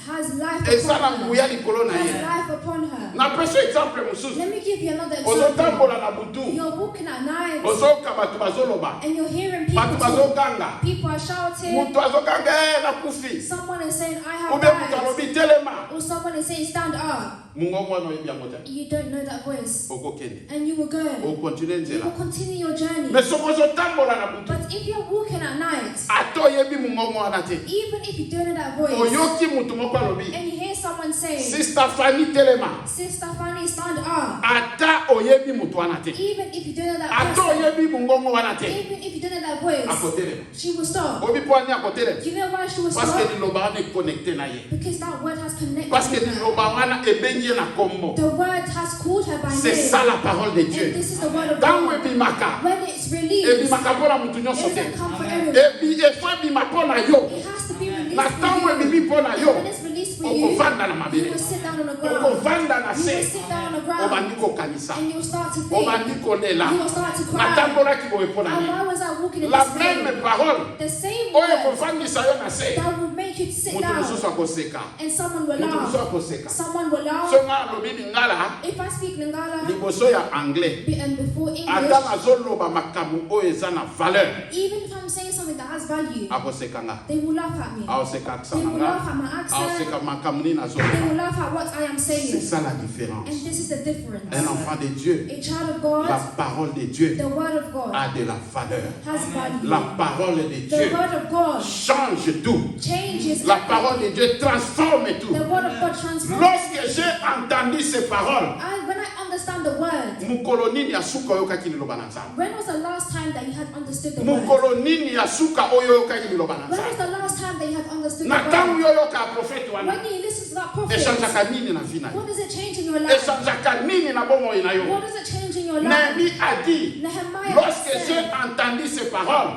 has life Eza upon na her. nguya likolo na Has ye. life upon her. Na pesa exemple mosusu. Let me give you another example. Ozotambola na butu. You're walking at night Ozoka bato bazoloba. and you're hearing people Bato talk. bazoganga. People are shouting. Mutu azoganga nakufi. Someone is saying, I have Ube mutu died. alobi telema. Or someone is saying, stand up. Mungongo wana oyebi yango te. You don't know that voice. Okokende. And you will go. Okontinue You nzela. will continue your journey. Mais soko ozotambola na butu. But if you're walking at night, Ata oyebi mungongo wana te. even if you don't know that voice, Oyoki mutu moko alobi. and you hear someone saying, Sister Fanny telema. Sister Fanny, stand up. Ata oyebi mutu wana te. Even if you don't know that Ata person, oyebi mungongo wana te. even if you don't know that voice, Akotelema. she will stop. Obi po ani akotelema. Do you know why she will Parce que stop? liloba wana connecté na ye. Because that word has connected Parce que with her. liloba wana ebengi ye na kombo. The word has called her by C'est name. ça la parole de And Dieu. this is the word of Tango God. ebimaka. When it's released, Ebimaka mpona mutu it nyonso te. doesn't come for everyone. Efo ebima mpona yo. It has to be released Na for ntango you. ebimi mpona And yo. when it's released for you, Okovanda na you mabele. will sit down on the ground. Okovanda na You will se. sit down on the ground. Obandi kokanisa. And you will start to think. Obandi kolela. You will start to cry. Natambolaki boye mpona And nini? why was I walking in La this way? même parole The same oyo word ekofandisa yo na se. that will make you to sit Mutu down. mosusu akoseka. And someone will Mutu mosusu laugh. akoseka. Someone will laugh. So nga alobi lingala If I speak Lingala liboso ya anglais. and before English, Ata nazoloba makambo oyo eza na valeur. even if I'm saying something that has value, Akoseka nga. they will laugh at me. Aoseka aksa They na will nga. laugh at my accent. Aoseka makambo nini They nazoloba. will laugh at what I am C'est saying. ça la différence. And this is the difference. Un enfant de Dieu, A child of God, la parole de Dieu the word of God, a de la valeur. has value. La parole de The Dieu word of God change tout. changes La everything. parole de Dieu transforme tout. The word of God transforms. Lorsque j'ai entendu ces paroles, When I understand the word, mukolo nini ya suka oyokaki liloba na Nzambe? when was the last time that you had understood the word? Mukolo nini ya suka oyo oyokaki liloba na When was Nzambe? the last time that you had understood the Na tangu word? yoyoka profete wana, When you listen to that prophet, echangeaka nini na vie na yo? what does it change in your life? Echangeaka nini na bomoi na yo? What does it change in your life? Néhémie a dit, Nehemiah lorsque j'ai said, entendu ces paroles,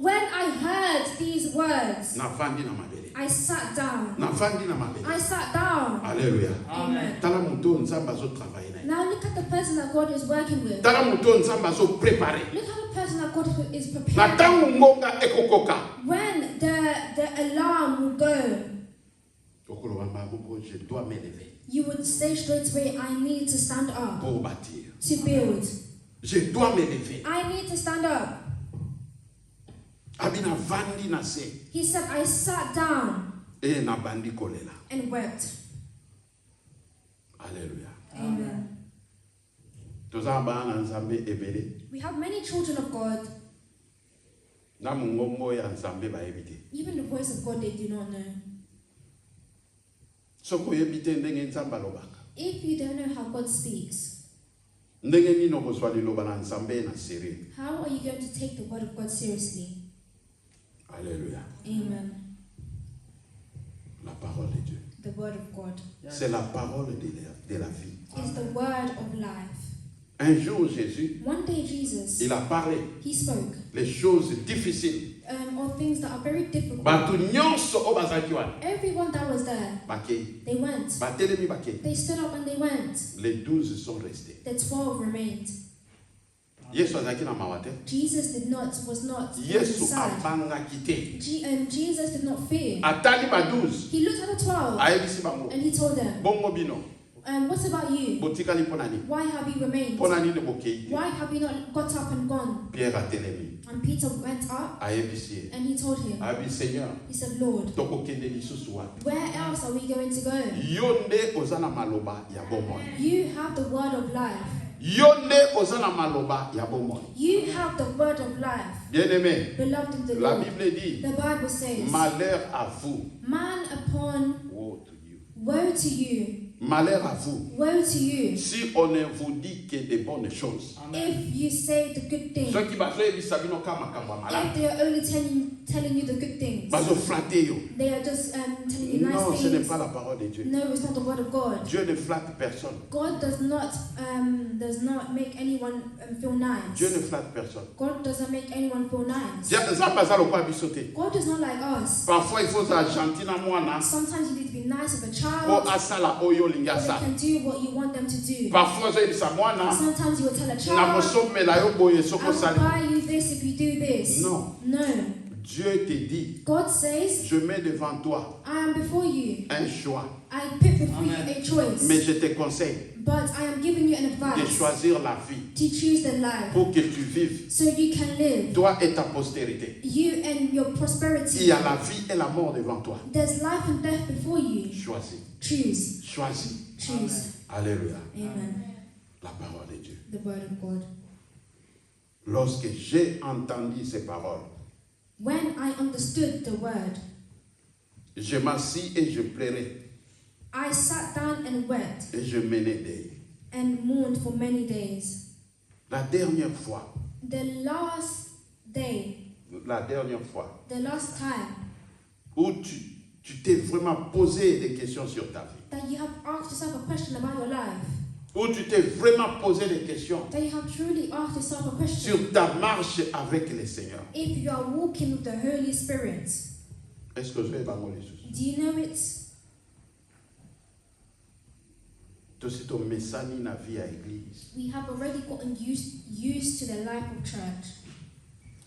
When I heard these words, nafandi na mabele. I sat down. Nafandi na mabele. I sat down. Alléluia. Amen. Tala muto nzamba zo travailler na. Now look at the person that God is working with. Tala muto nzamba zo préparer. Look at the person that God is Na preparing. tangu ngonga ekokoka. When the alarm will go, Okolo wamba boko je dois m'élever you would say straight away, I need to stand up pour bâtir. to build. Je dois m'élever. I need to stand up. Abina vandi na se He said, I sat down e na bandi kolela. and wept. Alléluia. Amen. Toza bana nzambe ebele. We have many children of God. Na mungongo ya nzambe ba ebite. Even the voice of God they do not know. Soko ebite ndenge nzamba lobaka. If you don't know how God speaks, Ndenge nino kozwa liloba na nzambe na sérieux. how are you going to take the word of God seriously? Alléluia. Amen. La parole de Dieu. The word of God C'est la parole de la vie. is the word of life. Un jour, Jésus, One day Jesus, il a parlé he spoke les choses difficiles. of things that are very difficult. Batu nyonso o bazalaki wana. Everyone that was there, Bake. they went. Batelemi bake. They stood up and they went. Les 12 sont restés. The 12 remained. Yesu azalaki na mawa te. Jesus was not Yesu sad. abangaki te. Jesus did not fear. Atali ba 12. He looked at the 12 Ayebisi bango. and he told them, Bongo bino. what about you? Botikali mpo nani? Why have you remained? Mpo nani ne bokei te? Why have you not got up and gone? Pierre atelemi. And Peter went up Ayebisi ye. and he told him, Abi Seigneur, he said, Lord, tokokende lisusu wapi? where else are we going to go? Yo nde oza na maloba ya bomoi. You have the word of life. Yo nde oza na maloba ya bomoi. You have the word of life. Bien-aimé, Beloved in the la Lord. Bible dit, The Bible says, malheur à vous. man upon Woe to you. woe to you. Malheur à vous. Woe to you. Si on ne vous dit que de bonnes choses. If you say the good thing. Ceux qui bazoyebisa bino kaka makambo ya If malamu. they are only telling you the good things. Bazoflatte yo. They are just telling you nice Non, ce n'est things. pas la parole de Dieu. No, it's not the word of God. Dieu ne flatte personne. God does not make anyone feel nice. Dieu ne flatte personne. God doesn't make anyone feel nice. Nzambe aza lokola biso te. God is not like us. Parfois il faut za gentil na mwana Sometimes you need to be nice with a child. po asala oyo olingi So they asala. can do what you want them to do. Parfois ozoyebisa mwana Sometimes you will tell a na child, kosomela yo boye I soki will osali. buy you this if you do this. Non. No. Dieu te dit, God says, je mets devant toi I am before you. un choix, I put before you a choice. mais je te conseille But I am giving you an de advice choisir la vie to choose the life pour que tu vives, so you can live. toi et ta postérité. You and your Il prosperity. y a la vie et la mort devant toi. There's life and death before you. Choisis, Choose. choisis. Choose. Alléluia. Amen. La parole de Dieu. The word of God. Lorsque j'ai entendu ces paroles, When I understood the word, je m'assis et je pleurais I sat down and wept et je menais deuil. and mourned for many days. La dernière fois, The last day, the last time où tu t'es vraiment posé des questions sur ta vie, that you have asked yourself a question about your life, où tu t'es vraiment posé des questions that you have truly asked yourself a question, sur ta marche avec le Seigneur. if you are walking with the Holy Spirit. Est-ce que je vais parler de Jésus? Do you know it? Tout ce que messani na vie à église. We have already gotten used to the life of church.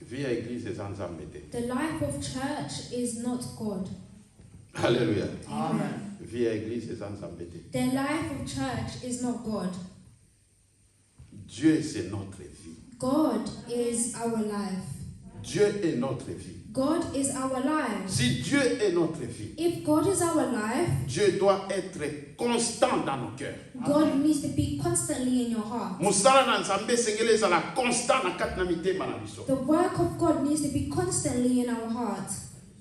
Vie à église est sans embêter. The life of church is not God. Alléluia. Amen. Vie à église est sans embêter. The life of church is not God. Dieu c'est notre vie. God is our life. Dieu est notre vie. God is our life. Si Dieu est notre vie, If God is our life, Dieu doit être constant dans nos cœurs. God needs to be constantly in your heart. Musala na nzambe sengele ezala constant na kati na mitema na biso. The work of God needs to be constantly in our heart.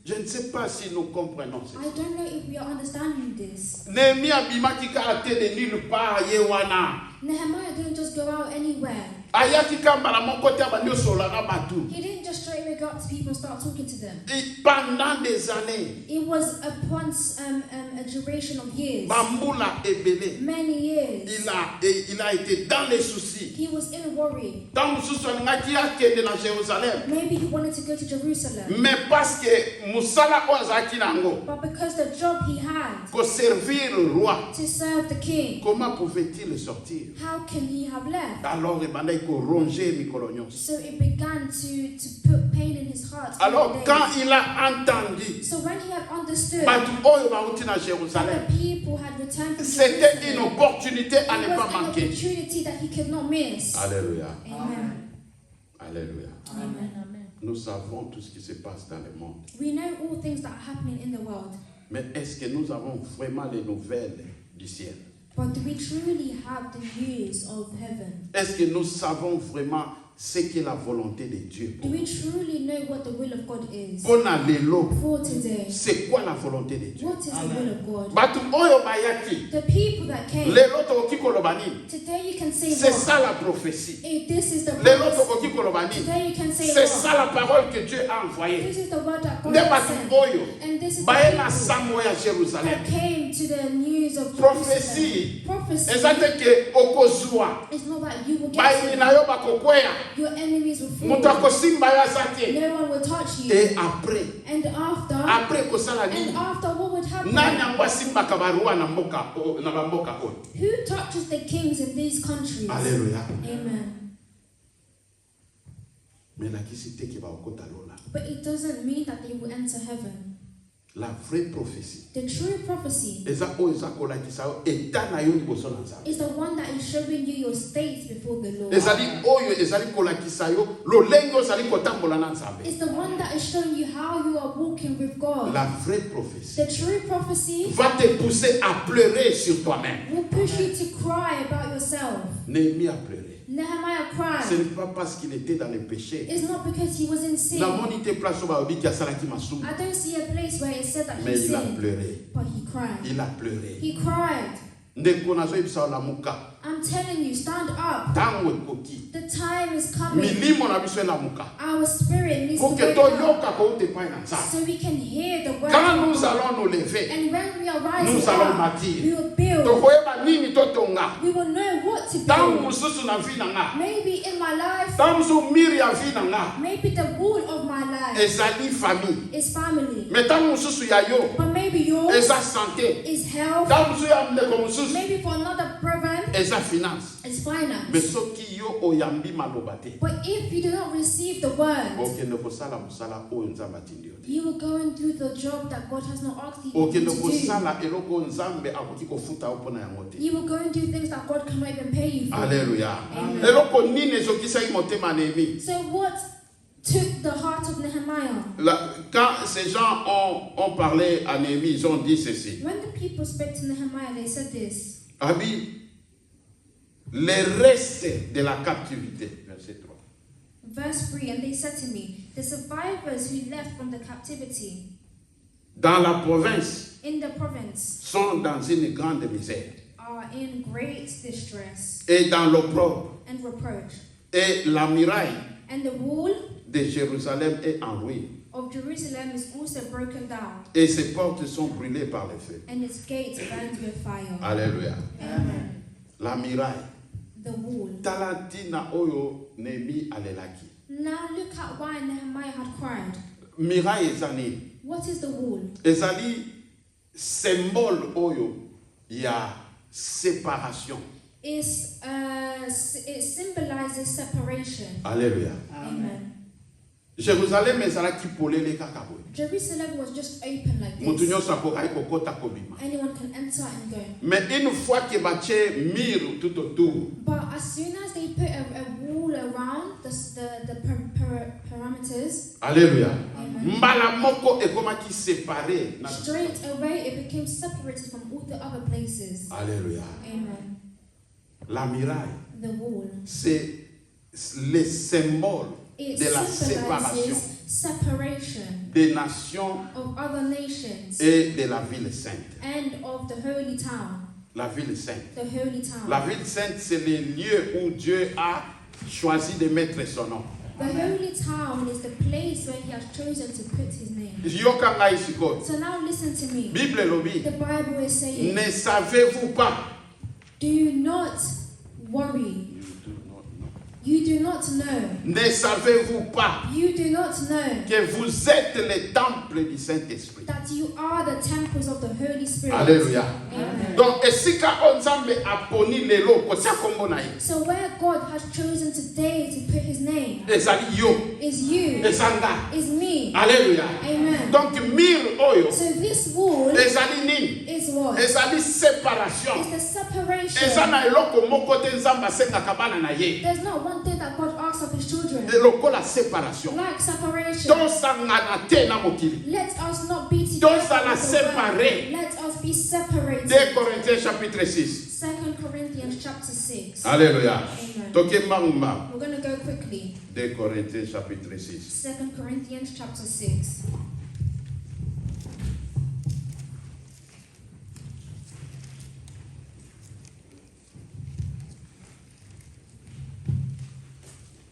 Je ne sais pas si nous comprenons I ceci. don't know if we are understanding this. Néhémie abimaki kaka te de nulle part ye wana. Nehemiah didn't just go out anywhere. ayaki kambala moko te abandi osola na bato. He didn't just straight away go up to people and start talking to them. Et pendant des années, It was upon a duration of years, bambula ebele, many years. il a été dans les soucis. He was in worry. Tant mosusu alingaki akende na Jérusalem, Maybe he wanted to go to Jerusalem, mais parce que musala oyo azalaki nango but because the job he had koservir le roi, to serve the king, comment pouvait-il sortir? how can he have left? Alors ebandaki koronger mikolo nyonso. So it began to put pain in his heart. Alors every day. quand il a entendu So when he had understood bato oyo bauti na that Jérusalem, the people had returned from c'était une Jerusalem, opportunité à it ne pas was an manquer. opportunity that he could not miss. Alléluia. Amen. Alléluia. Amen. Amen. Nous savons tout ce qui se passe dans le monde. We know all things that are happening in the world, Mais est-ce que nous avons vraiment les nouvelles du ciel? but do we truly have the news of heaven? Est-ce que nous savons vraiment ce qu'est la volonté de Dieu? Do we truly know what the will of God is Pour lelo, for today? c'est quoi la volonté de Dieu? What is the will of God? Bato oyo bayaki, The people that came, lelo tokoki koloba nini? today you can say C'est what? ça la prophétie. If this is the Lelo promise, tokoki koloba nini? today you can say C'est what? ça la parole que Dieu a envoyée. This is the word that God Nde has bato sent. oyo And this is baye the na people sango ya Jérusalem. that came to the news of Prophétie. Jerusalem. Prophecy Eza te ke okozwa. is not that you will get Bayini it. na yo bakokweya. Your enemies will Moto fall. akosimba yo aza te. No one will touch you. Et après, And after kosala and nini? after what would Nani happen? yango asimbaka barua na bamboka oyo? Who touches the kings in these countries? Alléluia. Amen. Mais nakisi te ke baokota lola. But it doesn't mean that they will enter heaven. La vraie prophétie. The true prophecy Eza oyo eza kolakisa yo eta na yo liboso na Nzambe. is the one that is showing you your state before the Lord. Ezali oyo ezali kolakisa yo lolenge ozali kotambola na Nzambe. It's the one that is showing you how you are walking with God. La vraie prophétie The true prophecy va te pousser à pleurer sur toi-même. will push you to cry about yourself. Néhémie a pleuré. Nehemiah Ce cried. n'est pas parce qu'il était dans le péché. It's not because he was in sin. Namoni te place oyo bayobi ki asalaki masumu. I don't see a place where it said that he Mais il a sinned, pleuré. but he cried. Il a pleuré. He cried. Ndeko nazoyebisa yo lamuka. I'm telling you, stand up. Ntango ekoki. The time is coming. Milimo na biso elamuka. Our spirit needs to Pour que wake up toyoka kouta epai na Nzambe. so we can hear the word. Quand of nous God. allons nous lever, And when we are rising nous allons up, bâtir. we will build. Tokoyeba nini totonga. We will know what to Ntango build. mosusu na vi na nga. Maybe in my life, Ntango mosusu miri ya vi na nga. maybe the wall of my life Ezali famille. is family. Mais ntango mosusu ya yo. But maybe yours Eza santé. is health. Ntango mosusu ya ndeko mosusu. Maybe for another brethren, Eza finance. it's Mais finance. soki yo oyambi maloba te. But if you do not receive the word, Okende kosala mosala oyo Nzambe atindi yo te. you will go and do the job that God has not asked you to Okende do. kosala eloko oyo Nzambe akoki kofuta yo mpona yango te. You will go and do things that God cannot even pay you for. Alléluia. Amen. Eloko nini ezokisaki motema Néhémie? So what took the heart of Nehemiah? Quand ces gens ont parlé à Néhémie, ils ont dit ceci. When the people spoke to Nehemiah, they said this. Abi, les restes de la captivité, verset 3. Verse 3, and they said to me, the survivors who left from the captivity Dans la province, in the province sont dans une grande misère are in great distress et dans l'opprobre. and reproach. Et la muraille And the wall de Jérusalem est en ruine. of Jerusalem is also broken down, Et ses portes sont brûlées par le feu. and its gates burned with fire. Alléluia. Amen. La muraille. The wall. Talatina oyo Néhémie alelaki. Now look at why Nehemiah had cried. Muraille ezali. What is the wall? Ezali symbole oyo ya séparation. It symbolizes separation. Alléluia. Amen. Jérusalem ezalaki polele kaka boye. Jerusalem was just open like Mutu this. nyonso akokaki kokota kobima. Anyone can enter and go. Mais une fois que batie mur tout autour, But as soon as they put a wall around the parameters, alléluia. Amen. Mbala moko ekomaki séparé. straight away it became separated from all the other places. Alléluia. Amen. La muraille, The wall. c'est le symbole It de la séparation symbolizes separation des nations of other nations et de la ville sainte. and of the holy town. La ville sainte. the holy town. La ville sainte, c'est le lieu où Dieu a choisi de mettre son nom. The holy town is the place where he has chosen to put his name. Yoka ngai sikoyo. So now listen to me. Bible lobi. The Bible is saying, Ne savez-vous pas? do not worry. You do not know. Ne savez-vous pas You do not know que vous êtes le temple du Saint-Esprit? that you are the temples of the Holy Spirit. Alléluia. Amen. Donc, esika onzambe aponi lelo kotia kombo na ye. So where God has chosen today to put his name Ezali yo, is you, ezanga. is me. Alléluia. Amen. Donc, mur oyo, So this wall ezali nini? is what? Ezali séparation. It's the separation. Eza na eloko moko te nzambe asengaka bana na ye. There's not one thing that God asks of his children. Lokola séparation. Like separation. Tosangana te na mokili. Let us not be together. Tous à la with the world. séparer. Let us be separated. 2 Corinthiens chapitre 6. 2 Corinthians chapter 6. Alléluia. Amen. Toke manguma. We're going to go quickly. 2 Corinthiens chapitre 6. 2 Corinthians chapter 6.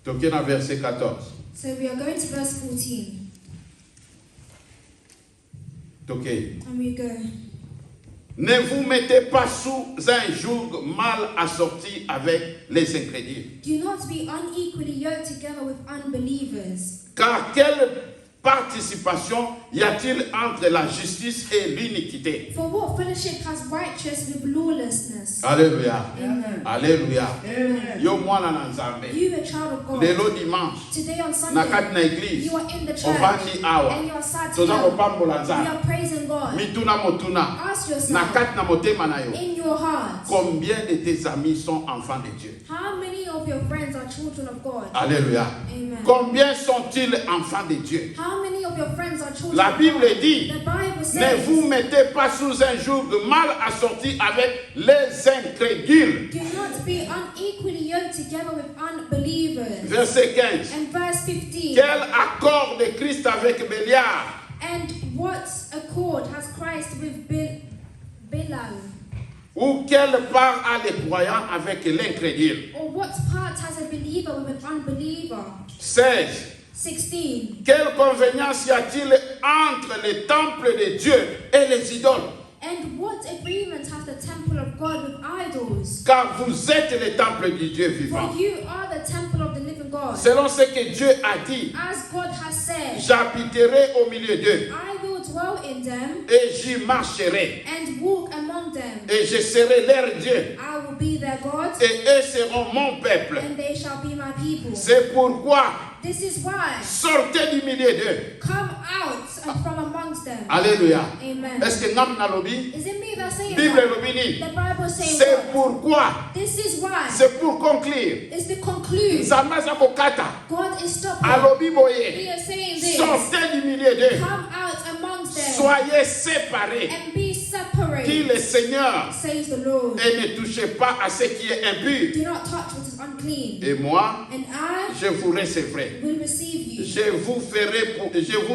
Toke na verset 14. So we are going to verse 14. Toke. And we go. Ne vous mettez pas sous un joug mal assorti avec les incrédules. Do not be unequally yoked together with unbelievers. Car quelle participation y a-t-il entre la justice et l'iniquité? For what fellowship has righteous with lawlessness? Alléluia. Amen. Alléluia. Amen. Yo mwana na nzambe. You, a child of God, Lelo dimanche. today on Na Sunday, kati na église. you are in the church Ovandi awa. and you are sat Toza here. kopambola We nzambe. are praising God. Mituna motuna. Ask Na yourself, kati na motema na yo. in your heart, Combien de tes amis sont enfants de Dieu? how many of your friends are children of God? Alléluia. Amen. Combien sont-ils enfants de Dieu? How many of your friends are children La of Bible God? dit, The Bible ne says, vous mettez pas sous un joug mal assorti avec les incrédules. do not be unequally yoked together with unbelievers. Verset 15. And verse 15. Quel accord de Christ avec Béliard? And what accord has Christ with Bilal? Ou quelle part a les croyants avec l'incrédule? Or what part has a believer with an unbeliever? 16. 16. Quelle convenance y a-t-il entre les temples de Dieu et les idoles? And what agreement has the temple of God with idols? Car vous êtes le temple du Dieu vivant. For you are the temple of the living God. Selon ce que Dieu a dit, As God has said, j'habiterai au milieu d'eux I will dwell in them et j'y marcherai and walk among them. et je serai leur Dieu I will be their God, et eux seront mon peuple. and they shall be my people. C'est pourquoi This is why. sortez du milieu d'eux. Come out and from amongst them. Alléluia. Amen. Est-ce que ngam na lobi? Is it me that's saying Bible that? lobi ni. The Bible says C'est what? pourquoi. This is why. C'est pour conclure. Is to conclude. Nzambe aza kokata. God is stopping. Alobi He boye. is saying this. Sortez du milieu d'eux. Come out amongst them Soyez séparés. and be Dit separated, le Seigneur. says the Lord. Et ne touchez pas à ce qui est impur. Do not touch what is unclean. Et moi, And I je vous recevrai. will receive you. Je vous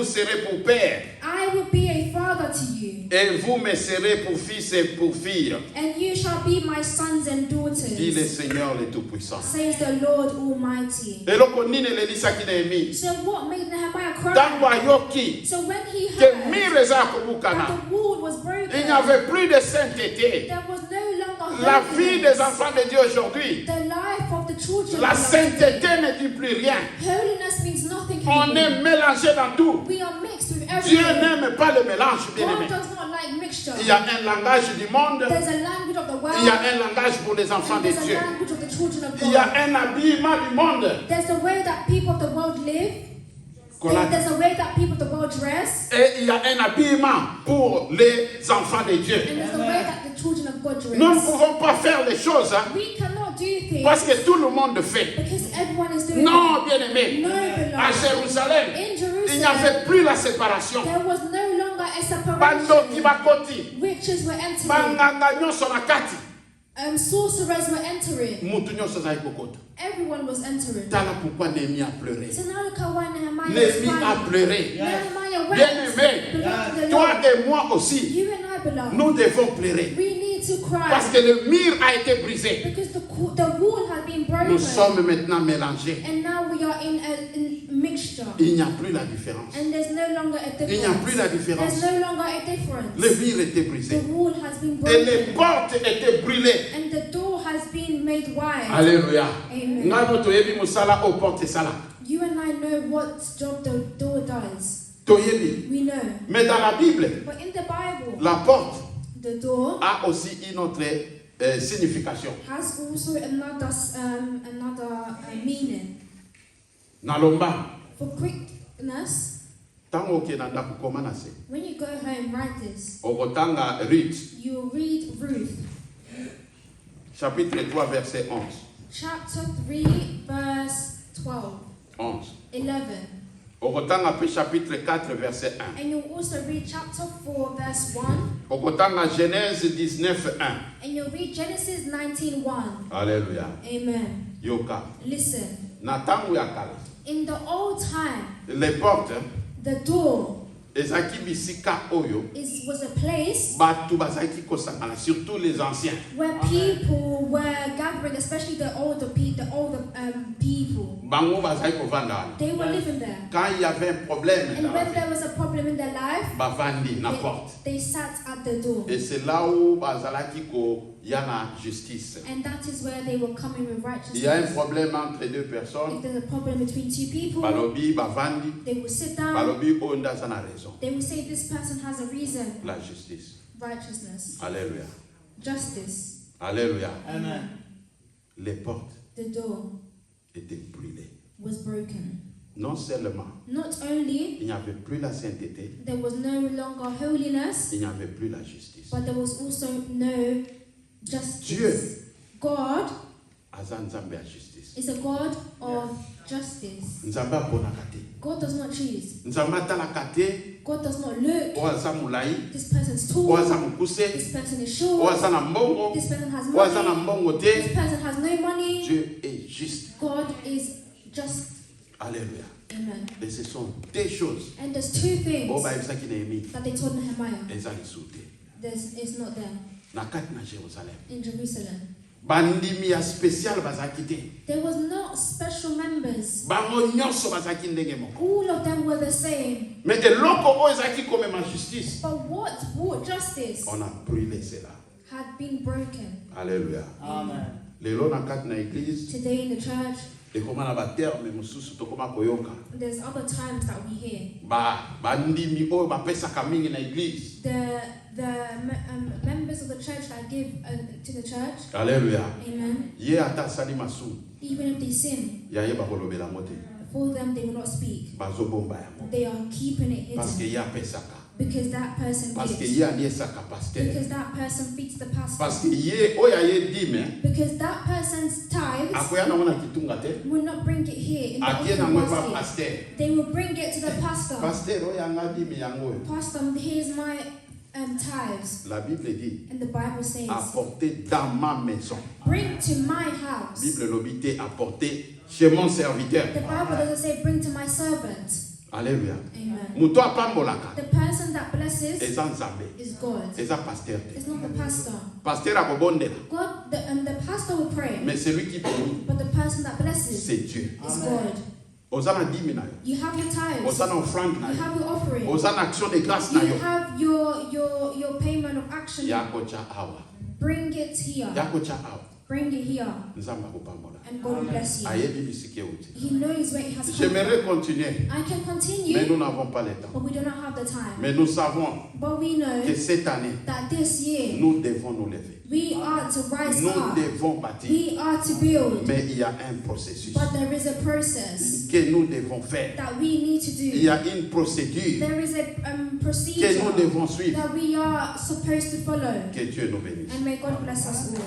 serai pour père. I will be a father to you, Et vous me serez pour fils et pour fille. and you shall be my sons and Dit le daughters, Seigneur le Tout-Puissant. says the Lord Almighty. eloko nini lelisaki Nehemi So what made Nehemiah cry? ntango ayoki So when he ke heard mire eza ya that kobukana, the wall was broken, il n'y avait plus de sainteté. there was no longer La vie des holiness. enfants de Dieu aujourd'hui, The life of the children la of God. sainteté ne dit plus rien. Holiness means nothing On anymore. est mélangé dans tout. We are mixed with Dieu everything. n'aime pas le mélange, bien God aimé. does not like mixture. Il y a un langage du monde, There's a language of the world. il y a un langage pour les enfants And de there's a Dieu. language of the children of Il y a God. un habillement du monde. There's the way that people of the world live. There's a way that people of the world dress. Et il y a un habillement pour les enfants de Dieu. And there's the way that the children of God Nous ne dress. pouvons pas faire les choses hein, We cannot do things parce que tout le monde fait. because everyone is doing Non, it. bien aimé. No, À beloved. Jérusalem, In il n'y Jerusalem, avait plus la séparation. there was no longer a Bandoki separation. bakoti, Witches were entering. banganga nyonso na kati. Sorcerers were entering. Mutu nyonso azali kokota. Everyone was entering. Tala pourquoi Néhémie a pleuré. So now look at why Nehemiah is Néhémie a crying. pleuré. Nehemiah Bien wept. aimé, Beloved of the toi Lord. et moi aussi, You and I, beloved, nous devons pleurer. we need to Parce cry que le mur a été brisé. because the wall has been broken. Nous sommes maintenant mélangés. And now we are in a mixture. Il n'y a plus la différence. And there's no longer a difference. Il n'y a plus la différence. There's no longer a difference. Le mur était The brisé. wall has been Et les broken. portes étaient brûlées. And the door has been made wide. Alléluia. Amen. Nous toyebi musala aux portes sala. You and I know what job the door does. Toyebi. We know. Mais dans la Bible, But in the Bible, la porte the door a aussi une autre signification. has also another meaning. Nalomba. For quickness, Tango kenanda kukomana se. when you go home, write this. Okotanga Ruth, You read Ruth, chapitre 3, verset 11. chapter 3, verse 12, 11. 11. Okotanga pe chapitre 4, verset 1. And you'll also read chapter 4, verse 1. Okotanga Genèse 19, 1. And you'll read Genesis 19:1. Alléluia. Amen. Yoka. Listen. Na tango ya kala. In the old time, Les portes, the door ezaki bisika oyo, was a place batu bazaki kosangana, surtout les anciens. where people were gathering, especially the older people. Bango bazaki kovanda. They were living there. Quand il y avait un problème, And when there was a problem in their life, bavandi na porte. they sat at the door. Et c'est là où bazalaki ko yana justice. And that is where they were coming with Il y a un righteousness. problème entre deux personnes. If there's a problem between two people, Balobi bavandi, they will sit down. balobi onda sana raison. They will say this person has a reason. La justice. Righteousness. Alléluia. Justice. Alléluia. Amen. Les portes The door étaient brûlées. was broken. Non seulement Not only il n'y avait plus la sainteté, there was no longer holiness, il n'y avait plus la justice. but there was also no justice. Dieu. God Aza nzambe ya justice. is a God of justice. Nzambe aponaka te. God does not choose. Nzambe atalaka te. God does not look. Oyo aza molai, This person's oyo aza tall. mokuse, This person is oyo short. aza na mbongo, This person has oyo aza na money. mbongo This te. person has no money. Dieu est juste. God is just. Alléluia. Amen. Et ce sont des choses. And there's two things Oyo bayebisaki Néhémie, that they told Nehemiah. eza lisusu te. It's not there Na kati na Jérusalem. in Jerusalem. Bandimi ya spécial bazalaki te. There was not special members. Bango nyonso bazalaki ndenge moko. All of them were the same. Mais eloko oyo ezalaki komema justice, But what brought justice on a brûlé cela. had been broken. Alléluia. Amen. Lelo na kati na église, Today in the church, ekoma na baterme mosusu tokoma koyoka. there's other times that we hear. Bandimi oyo bapesaka mingi na église. The members of the church that give to the church, Alléluia. amen, Ye ata asali masumu, even if they sin, yayeba kolobela yango te. for them they will not speak. Bazobomba yango. They are keeping it Parce que hidden ye apesaka. because that person Parce que gives. ye aliesaka pasteur. Because that person feeds the Parce pastor. que ye oyo aye dime, Because that person's tithes akoya nango na kitunga te. will not bring it here in the Akie offering nango pa basket. pasteur. They will bring it to the pastor. Pasteur oyo anga dime yango oyo. Pastor, here's my tithes. La Bible dit, And the Bible says, apportez dans ma maison. bring to my house. Bible l'obité apporter chez mon serviteur. The Bible doesn't say bring to my servant. Alléluia. Amen. Muto apambolaka. The person that blesses Eza nzambe. is God. Eza pasteur te. It's not the pastor. Pasteur akobondela. God, the pastor will pray, Mais celui qui bénit, but the person that blesses c'est Dieu. is Amen. God. Oza na dîme na yo. You have your tithes. Oza na offrande na You yo. have your offering. Oza na action de grâce na You yo. have your payment of action. Yako cha awa. Bring it here. Yako cha awa. Bring it here. Nzambe akopambola. And God will bless you. Ayebi bisike uti. He knows where He has come J'aimerais from. continuer, I can mais continue, nous n'avons pas le temps. but we do not have the time. Mais nous savons But we know que cette année, that this year nous devons nous lever. we are to rise Nous up. devons bâtir. We are to build. Mais il y a un processus But there is a process que nous devons faire. that we need to Il do. y a une procédure There is a que nous procedure devons suivre. that we are supposed to follow. Que Dieu nous bénisse. And may God bless us all.